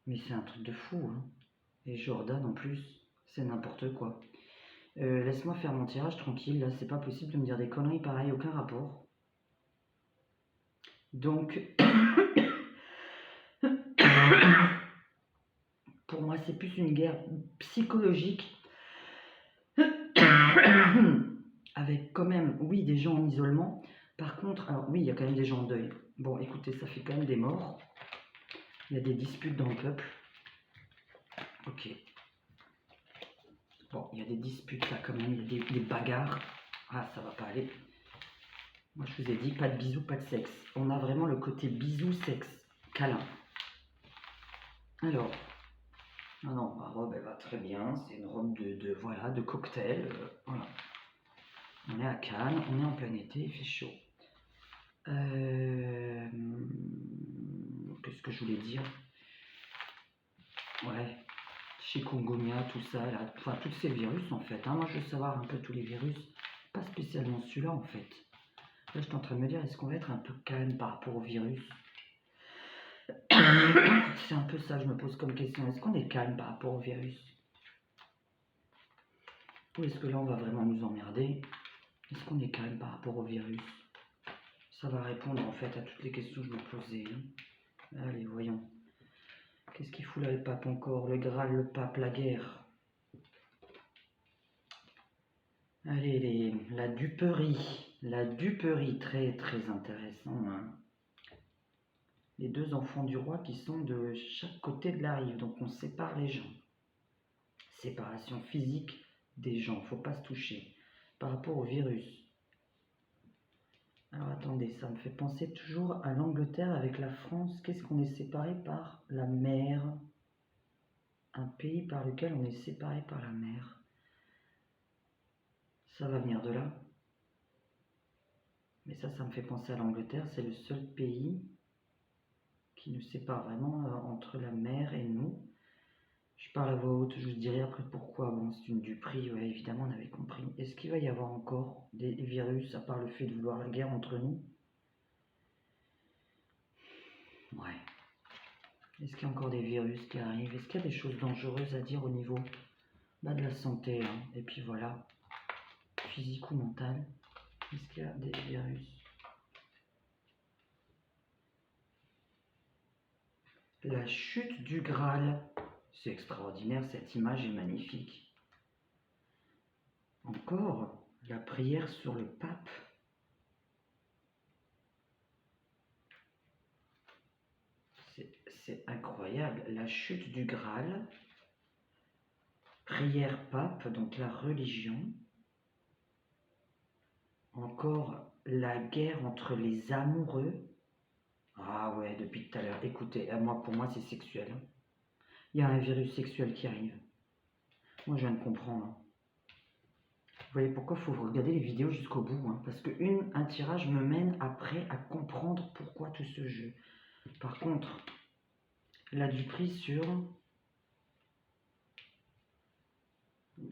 Mais c'est un truc de fou, hein. Et Jordan en plus, c'est n'importe quoi. Laisse-moi faire mon tirage tranquille, là, c'est pas possible de me dire des conneries pareilles, aucun rapport. Donc, pour moi, c'est plus une guerre psychologique, avec quand même, oui, des gens en isolement. Par contre, alors oui, il y a quand même des gens en deuil. Bon, écoutez, ça fait quand même des morts. Il y a des disputes dans le peuple. Ok. Bon, il y a des disputes là quand même, il y a des bagarres. Ah, ça va pas aller. Moi, je vous ai dit, pas de bisous, pas de sexe. On a vraiment le côté bisous, sexe, câlin. Alors, non, ma robe, elle va très bien. C'est une robe voilà, de cocktail. Voilà. On est à Cannes, on est en plein été, il fait chaud. Qu'est-ce que je voulais dire? Ouais, chikungunya, tout ça, là. Enfin, tous ces virus, en fait. Hein. Moi, je veux savoir un peu tous les virus. Pas spécialement celui-là, en fait. Là, je suis en train de me dire, est-ce qu'on va être un peu calme par rapport au virus? C'est un peu ça que je me pose comme question. Est-ce qu'on est calme par rapport au virus? Ou est-ce que là, on va vraiment nous emmerder? Est-ce qu'on est calme par rapport au virus? Ça va répondre en fait à toutes les questions que je me posais. Allez, voyons. Qu'est-ce qu'il fout là le pape encore? Le Graal, le pape, la guerre. Allez, la duperie. La duperie, très très intéressant. Hein. Les deux enfants du roi qui sont de chaque côté de la rive, donc on sépare les gens. Séparation physique des gens, faut pas se toucher. Par rapport au virus. Alors attendez, ça me fait penser toujours à l'Angleterre avec la France. Qu'est-ce qu'on est séparé par la mer? Un pays par lequel on est séparé par la mer. Ça va venir de là. Mais ça me fait penser à l'Angleterre. C'est le seul pays qui nous sépare vraiment entre la mer et nous. Je parle à voix haute, je vous dirai après pourquoi. Bon, c'est une duperie, ouais, évidemment, on avait compris. Est-ce qu'il va y avoir encore des virus, à part le fait de vouloir la guerre entre nous? Ouais. Est-ce qu'il y a encore des virus qui arrivent? Est-ce qu'il y a des choses dangereuses à dire au niveau de la santé, hein? Et puis voilà, physique ou mental? Est-ce qu'il y a des virus? La chute du Graal. C'est extraordinaire, cette image est magnifique. Encore, la prière sur le pape. C'est incroyable. La chute du Graal. Prière pape, donc la religion. Encore la guerre entre les amoureux. Ah ouais, depuis tout à l'heure. Écoutez, pour moi, c'est sexuel. Hein. Il y a un virus sexuel qui arrive. Moi, je viens de comprendre. Hein. Vous voyez pourquoi il faut regarder les vidéos jusqu'au bout. Hein, parce qu'un tirage me mène après à comprendre pourquoi tout ce jeu. Par contre, la duperie sur...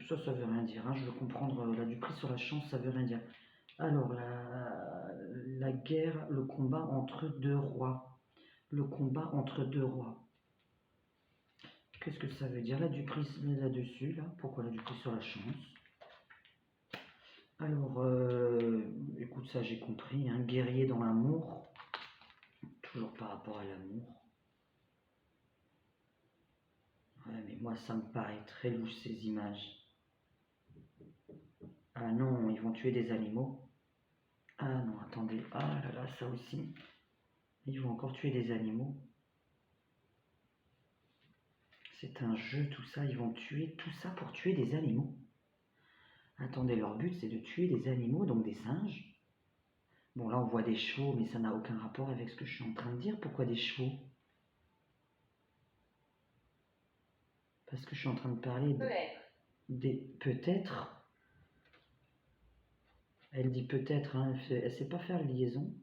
Ça veut rien dire. Hein, je veux comprendre. La duperie sur la chance, ça veut rien dire. Alors, la guerre, le combat entre deux rois. Le combat entre deux rois. Qu'est-ce que ça veut dire là, du prix là-dessus, là? Pourquoi là, du prix sur la chance? Alors, écoute, ça j'ai compris, hein, guerrier dans l'amour, toujours par rapport à l'amour. Ouais, mais moi ça me paraît très louche ces images. Ah non, ils vont tuer des animaux. Ah non, attendez, ah là là, ça aussi. Ils vont encore tuer des animaux. C'est un jeu, tout ça, ils vont tuer tout ça pour tuer des animaux. Attendez, leur but c'est de tuer des animaux, donc des singes. Bon, là on voit des chevaux, mais ça n'a aucun rapport avec ce que je suis en train de dire. Pourquoi des chevaux? Parce que je suis en train de parler des... Peut-être. Elle dit peut-être, hein, elle sait pas faire la liaison.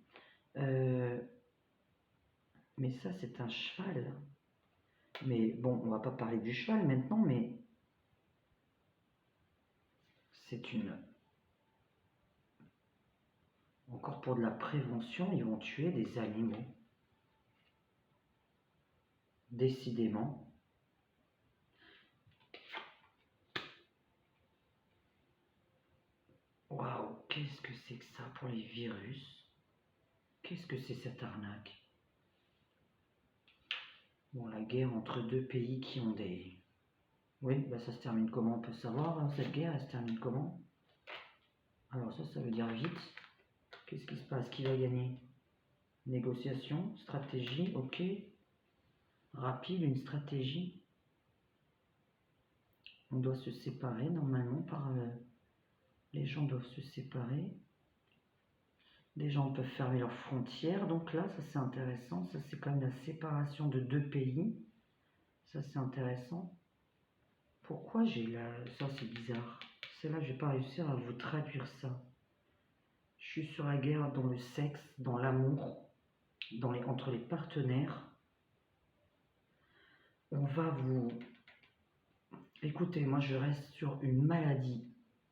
Mais ça c'est un cheval. Mais bon, on va pas parler du cheval maintenant, mais c'est une... Encore pour de la prévention, ils vont tuer des animaux. Décidément. Waouh, qu'est-ce que c'est que ça pour les virus? Qu'est-ce que c'est cette arnaque? Bon, la guerre entre deux pays qui ont des... Oui, bah ça se termine comment? On peut savoir, hein, cette guerre, elle se termine comment? Alors ça veut dire vite. Qu'est-ce qui se passe? Qui va gagner? Négociation, stratégie, ok. Rapide, une stratégie. On doit se séparer normalement par... les gens doivent se séparer. Les gens peuvent fermer leurs frontières. Donc là, ça c'est intéressant. Ça c'est quand même la séparation de deux pays. Ça c'est intéressant. Pourquoi j'ai là... Ça c'est bizarre. C'est là, je vais pas réussir à vous traduire ça. Je suis sur la guerre dans le sexe, dans l'amour, entre les partenaires. On va vous... Écoutez, moi je reste sur une maladie,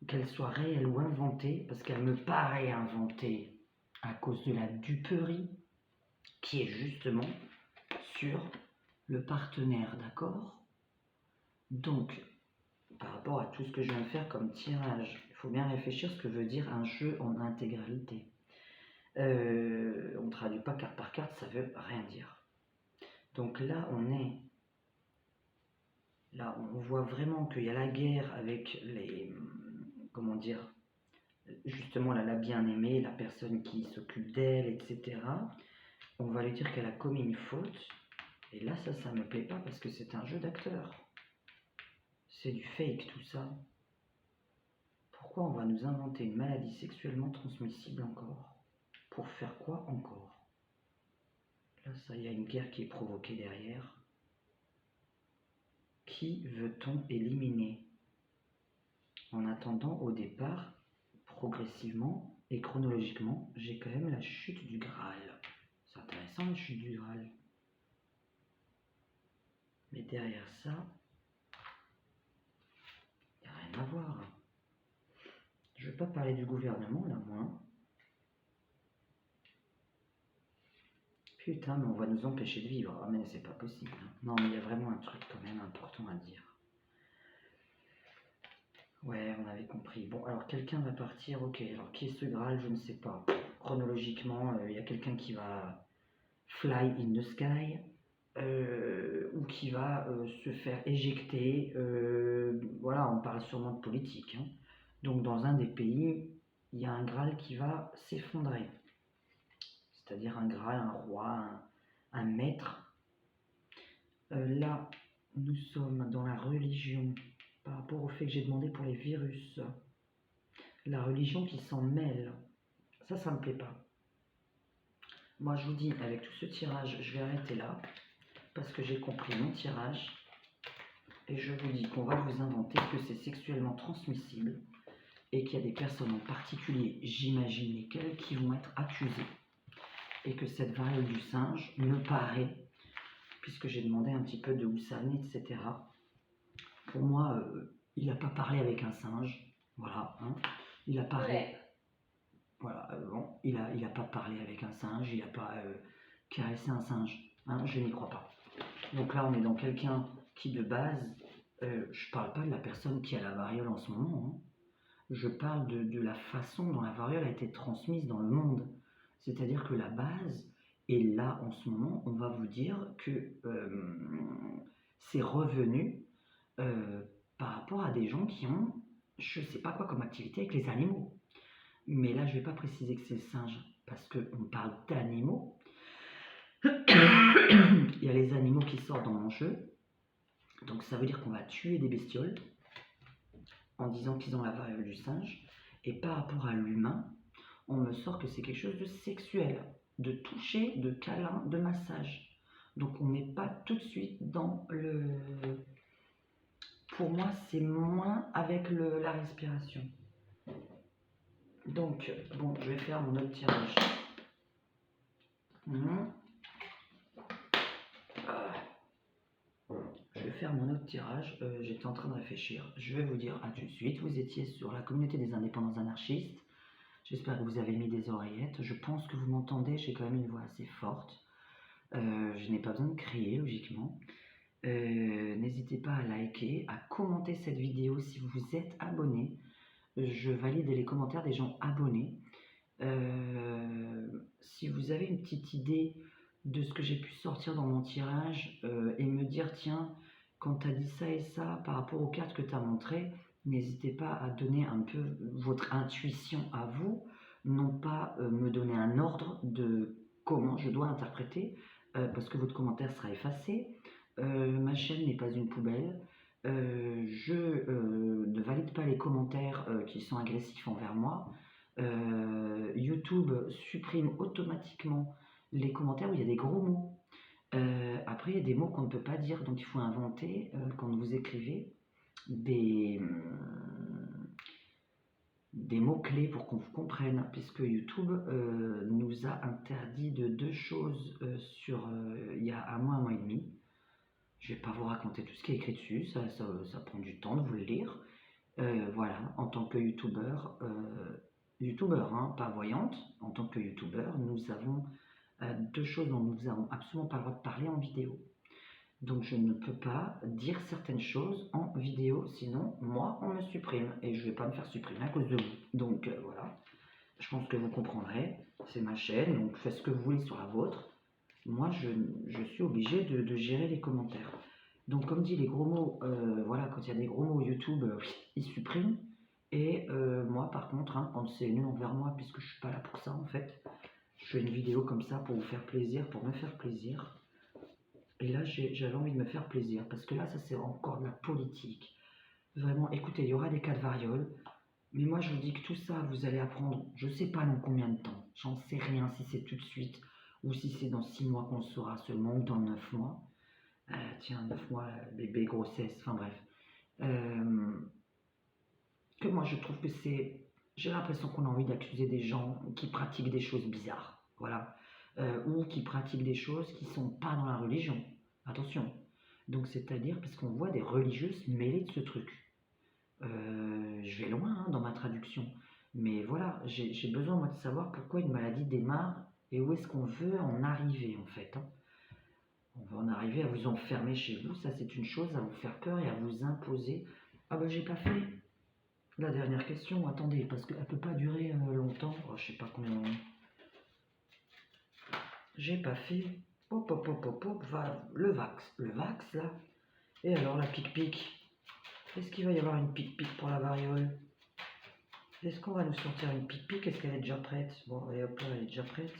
qu'elle soit réelle ou inventée, parce qu'elle me paraît inventée à cause de la duperie, qui est justement sur le partenaire, d'accord? Donc, par rapport à tout ce que je viens de faire comme tirage, il faut bien réfléchir ce que veut dire un jeu en intégralité. On ne traduit pas carte par carte, ça veut rien dire. Donc là, on voit vraiment qu'il y a la guerre avec les, comment dire, justement la bien-aimée, la personne qui s'occupe d'elle, etc. On va lui dire qu'elle a commis une faute. Et là, ça me plaît pas parce que c'est un jeu d'acteur. C'est du fake tout ça. Pourquoi on va nous inventer une maladie sexuellement transmissible encore? Pour faire quoi encore? Là, ça, il y a une guerre qui est provoquée derrière. Qui veut-on éliminer? En attendant, au départ, progressivement et chronologiquement, j'ai quand même la chute du Graal. C'est intéressant la chute du Graal. Mais derrière ça, il n'y a rien à voir. Je ne veux pas parler du gouvernement là, moi. Putain, mais on va nous empêcher de vivre. Ah mais c'est pas possible. Non, mais il y a vraiment un truc quand même important à dire. Ouais, on avait compris. Bon, alors quelqu'un va partir, ok. Alors qui est ce Graal? Je ne sais pas. Chronologiquement, il y a quelqu'un qui va fly in the sky, ou qui va se faire éjecter. Voilà, on parle sûrement de politique, hein. Donc dans un des pays, il y a un Graal qui va s'effondrer. C'est-à-dire un Graal, un roi, un maître. Là, nous sommes dans la religion, par rapport au fait que j'ai demandé pour les virus. La religion qui s'en mêle, ça me plaît pas. Moi, je vous dis, avec tout ce tirage, je vais arrêter là, parce que j'ai compris mon tirage, et je vous dis qu'on va vous inventer que c'est sexuellement transmissible, et qu'il y a des personnes en particulier, j'imagine lesquelles, qui vont être accusées, et que cette variole du singe me paraît, puisque j'ai demandé un petit peu de où ça venait, etc. Pour moi, il n'a pas parlé avec un singe, voilà, hein. Il a parlé... Voilà, bon, il a pas parlé avec un singe, il n'a pas caressé un singe, hein, je n'y crois pas. Donc là, on est dans quelqu'un qui de base, je parle pas de la personne qui a la variole en ce moment, hein. Je parle de la façon dont la variole a été transmise dans le monde. C'est-à-dire que la base, et là en ce moment, on va vous dire que c'est revenu euh, par rapport à des gens qui ont, je sais pas quoi comme activité avec les animaux. Mais là, je vais pas préciser que c'est le singe, parce qu'on parle d'animaux. Il y a les animaux qui sortent dans mon jeu, donc ça veut dire qu'on va tuer des bestioles en disant qu'ils ont la variole du singe. Et par rapport à l'humain, on me sort que c'est quelque chose de sexuel, de toucher, de câlin, de massage. Donc on n'est pas tout de suite dans le... Pour moi, c'est moins avec la respiration. Donc, bon, je vais faire mon autre tirage. Je vais faire mon autre tirage. J'étais en train de réfléchir. Je vais vous dire à tout de suite. Vous étiez sur la communauté des indépendants anarchistes. J'espère que vous avez mis des oreillettes. Je pense que vous m'entendez. J'ai quand même une voix assez forte. Je n'ai pas besoin de crier, logiquement. N'hésitez pas à liker, à commenter cette vidéo si vous êtes abonné. Je valide les commentaires des gens abonnés. Si vous avez une petite idée de ce que j'ai pu sortir dans mon tirage et me dire tiens, quand tu as dit ça et ça par rapport aux cartes que tu as montrées, n'hésitez pas à donner un peu votre intuition à vous, non pas me donner un ordre de comment je dois interpréter, parce que votre commentaire sera effacé. Ma chaîne n'est pas une poubelle. Je ne valide pas les commentaires qui sont agressifs envers moi. YouTube supprime automatiquement les commentaires où il y a des gros mots. Après, il y a des mots qu'on ne peut pas dire, donc il faut inventer quand vous écrivez des mots-clés pour qu'on vous comprenne, puisque YouTube nous a interdit de deux choses il y a un mois et demi. Je ne vais pas vous raconter tout ce qui est écrit dessus, ça prend du temps de vous le lire. Voilà, en tant que youtubeur, hein, pas voyante, en tant que youtubeur, nous avons deux choses dont nous n'avons absolument pas le droit de parler en vidéo. Donc je ne peux pas dire certaines choses en vidéo, sinon moi on me supprime et je ne vais pas me faire supprimer à cause de vous. Donc voilà, je pense que vous comprendrez, c'est ma chaîne, donc faites ce que vous voulez sur la vôtre. Moi je suis obligé de gérer les commentaires. Donc comme dit les gros mots, voilà, quand il y a des gros mots YouTube, ils suppriment. Et moi par contre, hein, quand c'est nul envers moi, puisque je suis pas là pour ça en fait, je fais une vidéo comme ça pour vous faire plaisir, pour me faire plaisir. Et là j'avais envie de me faire plaisir, parce que là ça c'est encore de la politique. Vraiment, écoutez, il y aura des cas de variole, mais moi je vous dis que tout ça vous allez apprendre, je sais pas dans combien de temps, j'en sais rien si c'est tout de suite, ou si c'est dans 6 mois qu'on le saura seulement, ou dans 9 mois. Tiens, 9 mois, bébé, grossesse, enfin bref. Que moi je trouve que c'est... J'ai l'impression qu'on a envie d'accuser des gens qui pratiquent des choses bizarres, voilà. Ou qui pratiquent des choses qui ne sont pas dans la religion. Attention. Donc c'est-à-dire parce qu'on voit des religieuses mêlées de ce truc. Je vais loin hein, dans ma traduction. Mais voilà, j'ai besoin moi de savoir pourquoi une maladie démarre et où est-ce qu'on veut en arriver en fait. Hein. On va en arriver à vous enfermer chez vous, ça c'est une chose, à vous faire peur et à vous imposer. Ah ben j'ai pas fait la dernière question, attendez, parce qu'elle peut pas durer longtemps. Oh, je sais pas combien. J'ai pas fait. Hop, hop, hop, hop, hop, le Vax. Le Vax là. Et alors la pique-pique. Est-ce qu'il va y avoir une pique-pique pour la variole? Est-ce qu'on va nous sortir une pique-pique? Est-ce qu'elle est déjà prête? Bon, allez hop là, elle est déjà prête.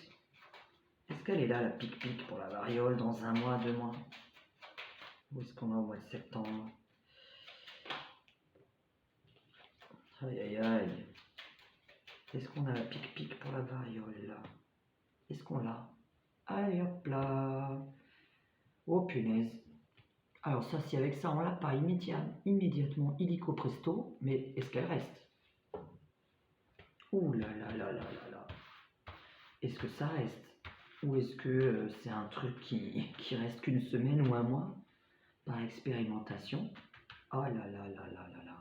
Est-ce qu'elle est là la pique-pique pour la variole dans 1 mois, 2 mois? Où est-ce qu'on est au mois de septembre? Aïe aïe aïe. Est-ce qu'on a la pique-pique pour la variole là? Est-ce qu'on l'a? Allez hop là. Oh punaise. Alors ça, si avec ça on l'a pas immédiatement illico presto, mais est-ce qu'elle reste? Ouh là là là là là là. Est-ce que ça reste? Ou est-ce que c'est un truc qui reste qu'une semaine ou 1 mois par expérimentation? Oh là là là là là là.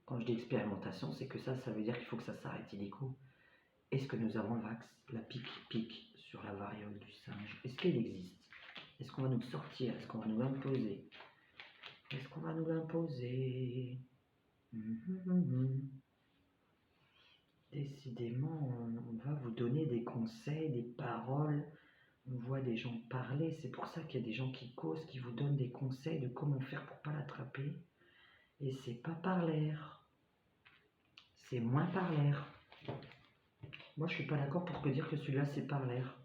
Quand je dis expérimentation, c'est que ça veut dire qu'il faut que ça s'arrête illico. Est-ce que nous avons le vax, la pique-pique sur la variole du singe? Est-ce qu'elle existe? Est-ce qu'on va nous sortir? Est-ce qu'on va nous imposer Est-ce qu'on va nous l'imposer? Décidément, on va vous donner des conseils, des paroles. On voit des gens parler. C'est pour ça qu'il y a des gens qui causent, qui vous donnent des conseils de comment faire pour pas l'attraper. Et c'est pas par l'air. C'est moins par l'air. Moi, je suis pas d'accord pour te dire que celui-là, c'est par l'air.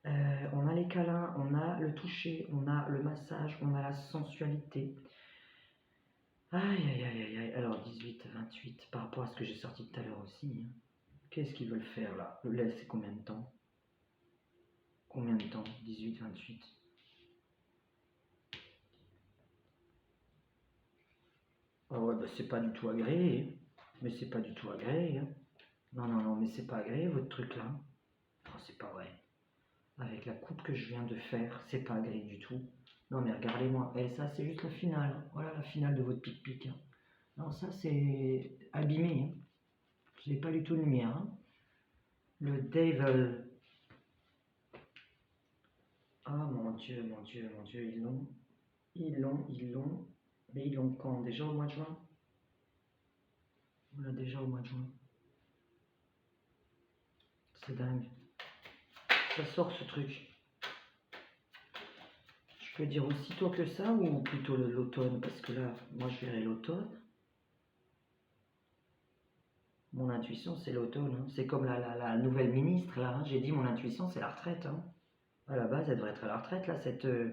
On a les câlins, on a le toucher, on a le massage, on a la sensualité. Aïe, aïe, aïe, aïe, aïe. Alors, 18, 28, par rapport à ce que j'ai sorti tout à l'heure aussi. Hein. Qu'est-ce qu'ils veulent faire, là? Le lait, c'est combien de temps? Combien de temps? 18, 28. Ah ouais, bah c'est pas du tout agréé. Mais c'est pas du tout agréé. Hein. Non, non, non, mais c'est pas agréé, votre truc-là. Oh, c'est pas vrai. Avec la coupe que je viens de faire, c'est pas agréé du tout. Non, mais regardez-moi. Et ça, c'est juste la finale. Voilà la finale de votre pic-pic. Hein. Non, ça, c'est abîmé. Hein. C'est pas du tout le mien. Hein. Le Devil. Ah, mon Dieu, mon Dieu, mon Dieu, ils l'ont. Ils l'ont, ils l'ont. Mais ils l'ont quand? Déjà au mois de juin? On l'a déjà au mois de juin. C'est dingue. Ça sort ce truc. Je peux dire aussi tôt que ça ou plutôt l'automne? Parce que là, moi je verrai l'automne. Mon intuition c'est l'automne. Hein. C'est comme la nouvelle ministre là. Hein. J'ai dit mon intuition c'est la retraite. Hein. À la base elle devrait être à la retraite là. Cette. Je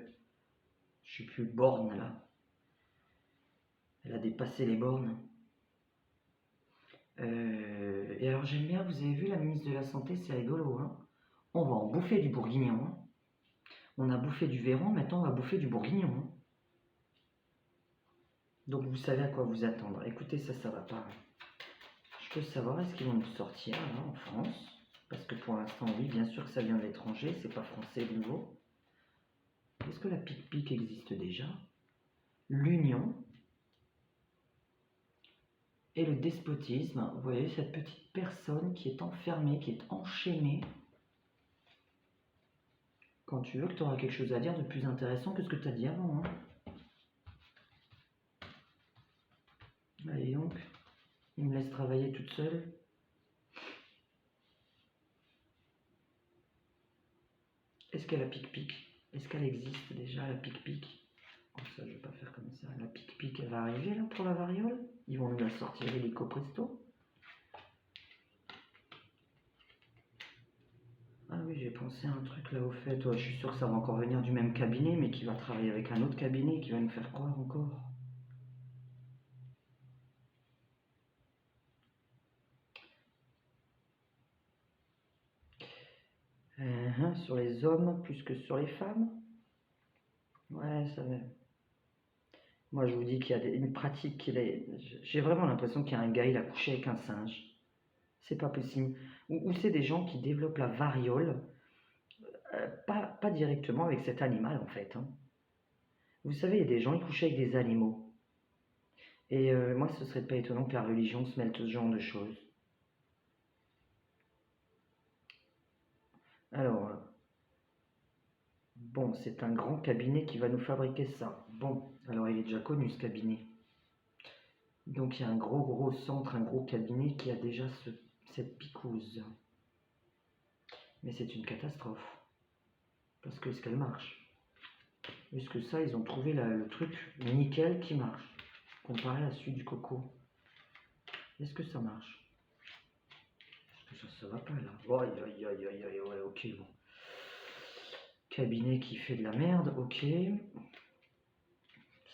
suis plus borne là. Elle a dépassé les bornes. Et alors j'aime bien, vous avez vu la ministre de la Santé, c'est rigolo. Hein. On va en bouffer du bourguignon. Hein. On a bouffé du Véran, maintenant on va bouffer du bourguignon. Hein. Donc vous savez à quoi vous attendre. Écoutez, ça va pas. Je peux savoir, est-ce qu'ils vont nous sortir là en France? Parce que pour l'instant, oui, bien sûr que ça vient de l'étranger, c'est pas français de nouveau. Est-ce que la pic-pic existe déjà? L'union et le despotisme. Vous voyez cette petite personne qui est enfermée, qui est enchaînée. Quand tu veux que tu auras quelque chose à dire de plus intéressant que ce que tu as dit avant. Hein. Allez donc, il me laisse travailler toute seule. Est-ce qu'elle a pic-pic? Est-ce qu'elle existe déjà, la pic-pic? Oh, ça, je vais pas faire comme ça. La pic-pic, elle va arriver là pour la variole? Ils vont nous la sortir illico presto? Ah oui, j'ai pensé à un truc là au fait. Ouais, je suis sûr que ça va encore venir du même cabinet, mais qui va travailler avec un autre cabinet qui va nous faire croire encore. Sur les hommes plus que sur les femmes? Ouais, ça va. Moi, je vous dis qu'il y a une pratique qu'il est. J'ai vraiment l'impression qu'il y a un gars, il a couché avec un singe. C'est pas possible. Ou c'est des gens qui développent la variole, pas directement avec cet animal en fait. Hein. Vous savez, il y a des gens, ils couchent avec des animaux. Et moi, ce serait pas étonnant que la religion se mêle tout ce genre de choses. Alors, bon, c'est un grand cabinet qui va nous fabriquer ça. Bon, alors il est déjà connu ce cabinet. Donc il y a un gros centre, un gros cabinet qui a déjà cette picouse. Mais c'est une catastrophe. Parce que est-ce qu'elle marche? Est-ce que ça, ils ont trouvé le truc nickel qui marche? Comparé à celui du coco. Est-ce que ça marche? Est-ce que ça va pas là? Oh, aïe, aïe, aïe, aïe, aïe, ouais, ok, bon. Cabinet qui fait de la merde, ok.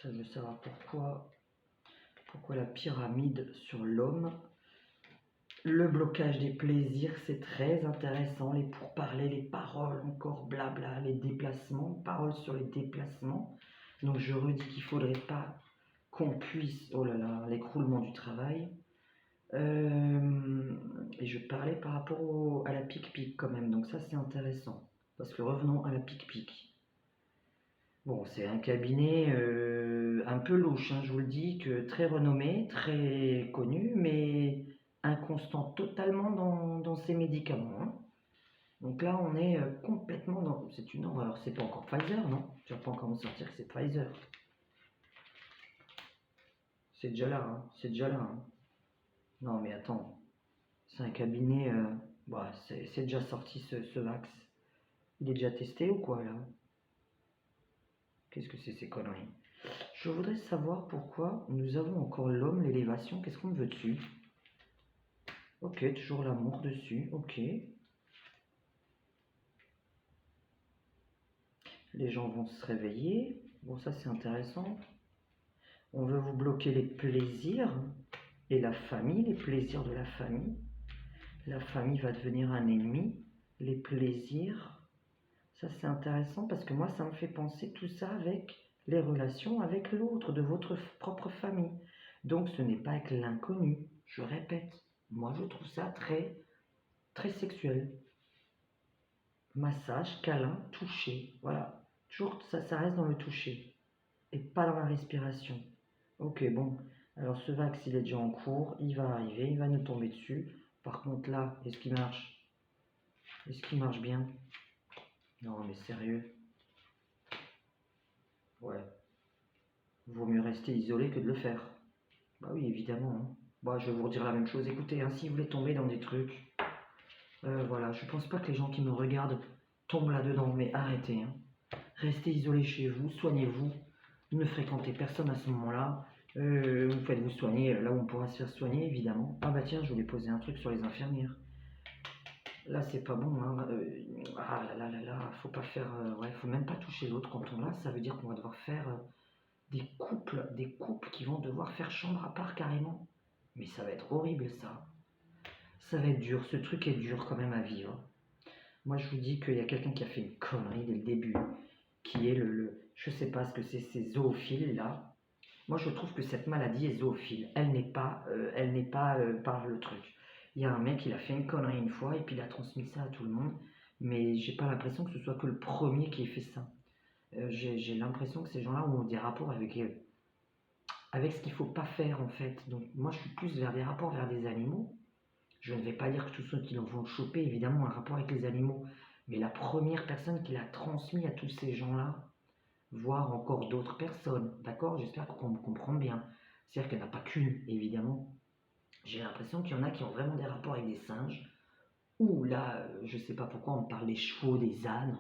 Ça, je veux savoir pourquoi la pyramide sur l'homme. Le blocage des plaisirs, c'est très intéressant. Les pourparlers, les paroles, encore blabla, les déplacements, paroles sur les déplacements. Donc je redis qu'il ne faudrait pas qu'on puisse, oh là là, l'écroulement du travail. Et je parlais par rapport à la pic-pic quand même, donc ça c'est intéressant. Parce que revenons à la pic-pic. Bon, c'est un cabinet un peu louche, hein, je vous le dis, que très renommé, très connu, mais inconstant totalement dans ses médicaments. Hein. Donc là, on est complètement dans... C'est une horreur. C'est pas encore Pfizer, non? Tu vas pas encore me sortir que c'est Pfizer. C'est déjà là, hein. C'est déjà là, hein. Non, mais attends. C'est un cabinet. Bah, c'est déjà sorti ce Vax. Il est déjà testé ou quoi, là? Qu'est-ce que c'est ces conneries? Je voudrais savoir pourquoi nous avons encore l'homme, l'élévation. Qu'est-ce qu'on veut dessus? Ok, toujours l'amour dessus. Ok. Les gens vont se réveiller. Bon, ça c'est intéressant. On veut vous bloquer les plaisirs et la famille, les plaisirs de la famille. La famille va devenir un ennemi. Les plaisirs, ça c'est intéressant parce que moi ça me fait penser tout ça avec les relations avec l'autre de votre propre famille. Donc ce n'est pas avec l'inconnu. Je répète, moi je trouve ça très très sexuel. Massage, câlin, toucher. Voilà. Toujours ça reste dans le toucher et pas dans la respiration. Ok, bon. Alors ce vax, il est déjà en cours. Il va arriver, il va nous tomber dessus. Par contre là, est-ce qu'il marche? Est-ce qu'il marche bien? Non mais sérieux. Ouais. Vaut mieux rester isolé que de le faire. Bah oui, évidemment, hein. Bah, je vais vous redire la même chose. Écoutez, hein, si vous voulez tomber dans des trucs, voilà, je pense pas que les gens qui me regardent tombent là-dedans, mais arrêtez, hein. Restez isolé chez vous, soignez-vous, ne fréquentez personne à ce moment-là. Vous faites-vous soigner là où on pourra se faire soigner, évidemment. Ah bah tiens, je voulais poser un truc sur les infirmières. Là, c'est pas bon, hein. Ah là là là là, faut pas faire. Ouais, faut même pas toucher l'autre quand on l'a. Ça veut dire qu'on va devoir faire des couples qui vont devoir faire chambre à part carrément. Mais ça va être horrible ça. Ça va être dur, ce truc est dur quand même à vivre. Moi je vous dis qu'il y a quelqu'un qui a fait une connerie dès le début, qui est je sais pas ce que c'est, ces zoophiles là. Moi je trouve que cette maladie est zoophile, elle n'est pas par le truc. Il y a un mec, il a fait une connerie une fois et puis il a transmis ça à tout le monde, mais j'ai pas l'impression que ce soit que le premier qui ait fait ça. J'ai l'impression que ces gens-là ont des rapports avec ce qu'il faut pas faire en fait. Donc moi je suis plus vers des rapports vers des animaux. Je ne vais pas dire que tous ceux qui l'ont vont choper évidemment un rapport avec les animaux, mais la première personne qui l'a transmis à tous ces gens-là, voire encore d'autres personnes, d'accord? J'espère qu'on me comprend bien. C'est-à-dire qu'il n'y en a pas qu'une, évidemment. J'ai l'impression qu'il y en a qui ont vraiment des rapports avec des singes, ou là, je ne sais pas pourquoi on parle des chevaux, des ânes,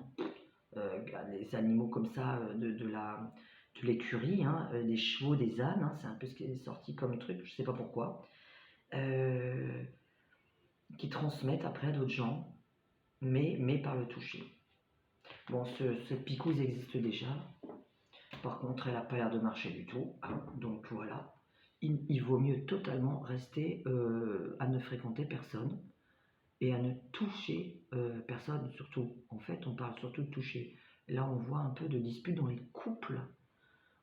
des animaux comme ça de l'écurie, hein, des chevaux, des ânes, hein, c'est un peu ce qui est sorti comme truc, je ne sais pas pourquoi, qui transmettent après à d'autres gens, mais par le toucher. Bon, cette picouse existe déjà, par contre elle n'a pas l'air de marcher du tout, hein, donc voilà. Il vaut mieux totalement rester à ne fréquenter personne et à ne toucher personne surtout. En fait, on parle surtout de toucher. Là, on voit un peu de disputes dans les couples.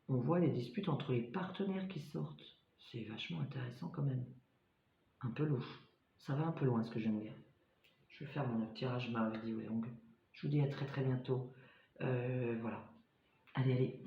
On voit les disputes entre les partenaires qui sortent. C'est vachement intéressant quand même. Un peu louche. Ça va un peu loin ce que je viens de dire. Je vais faire mon tirage, ma vidéo est longue. Je vous dis à très très bientôt. Voilà. Allez, allez.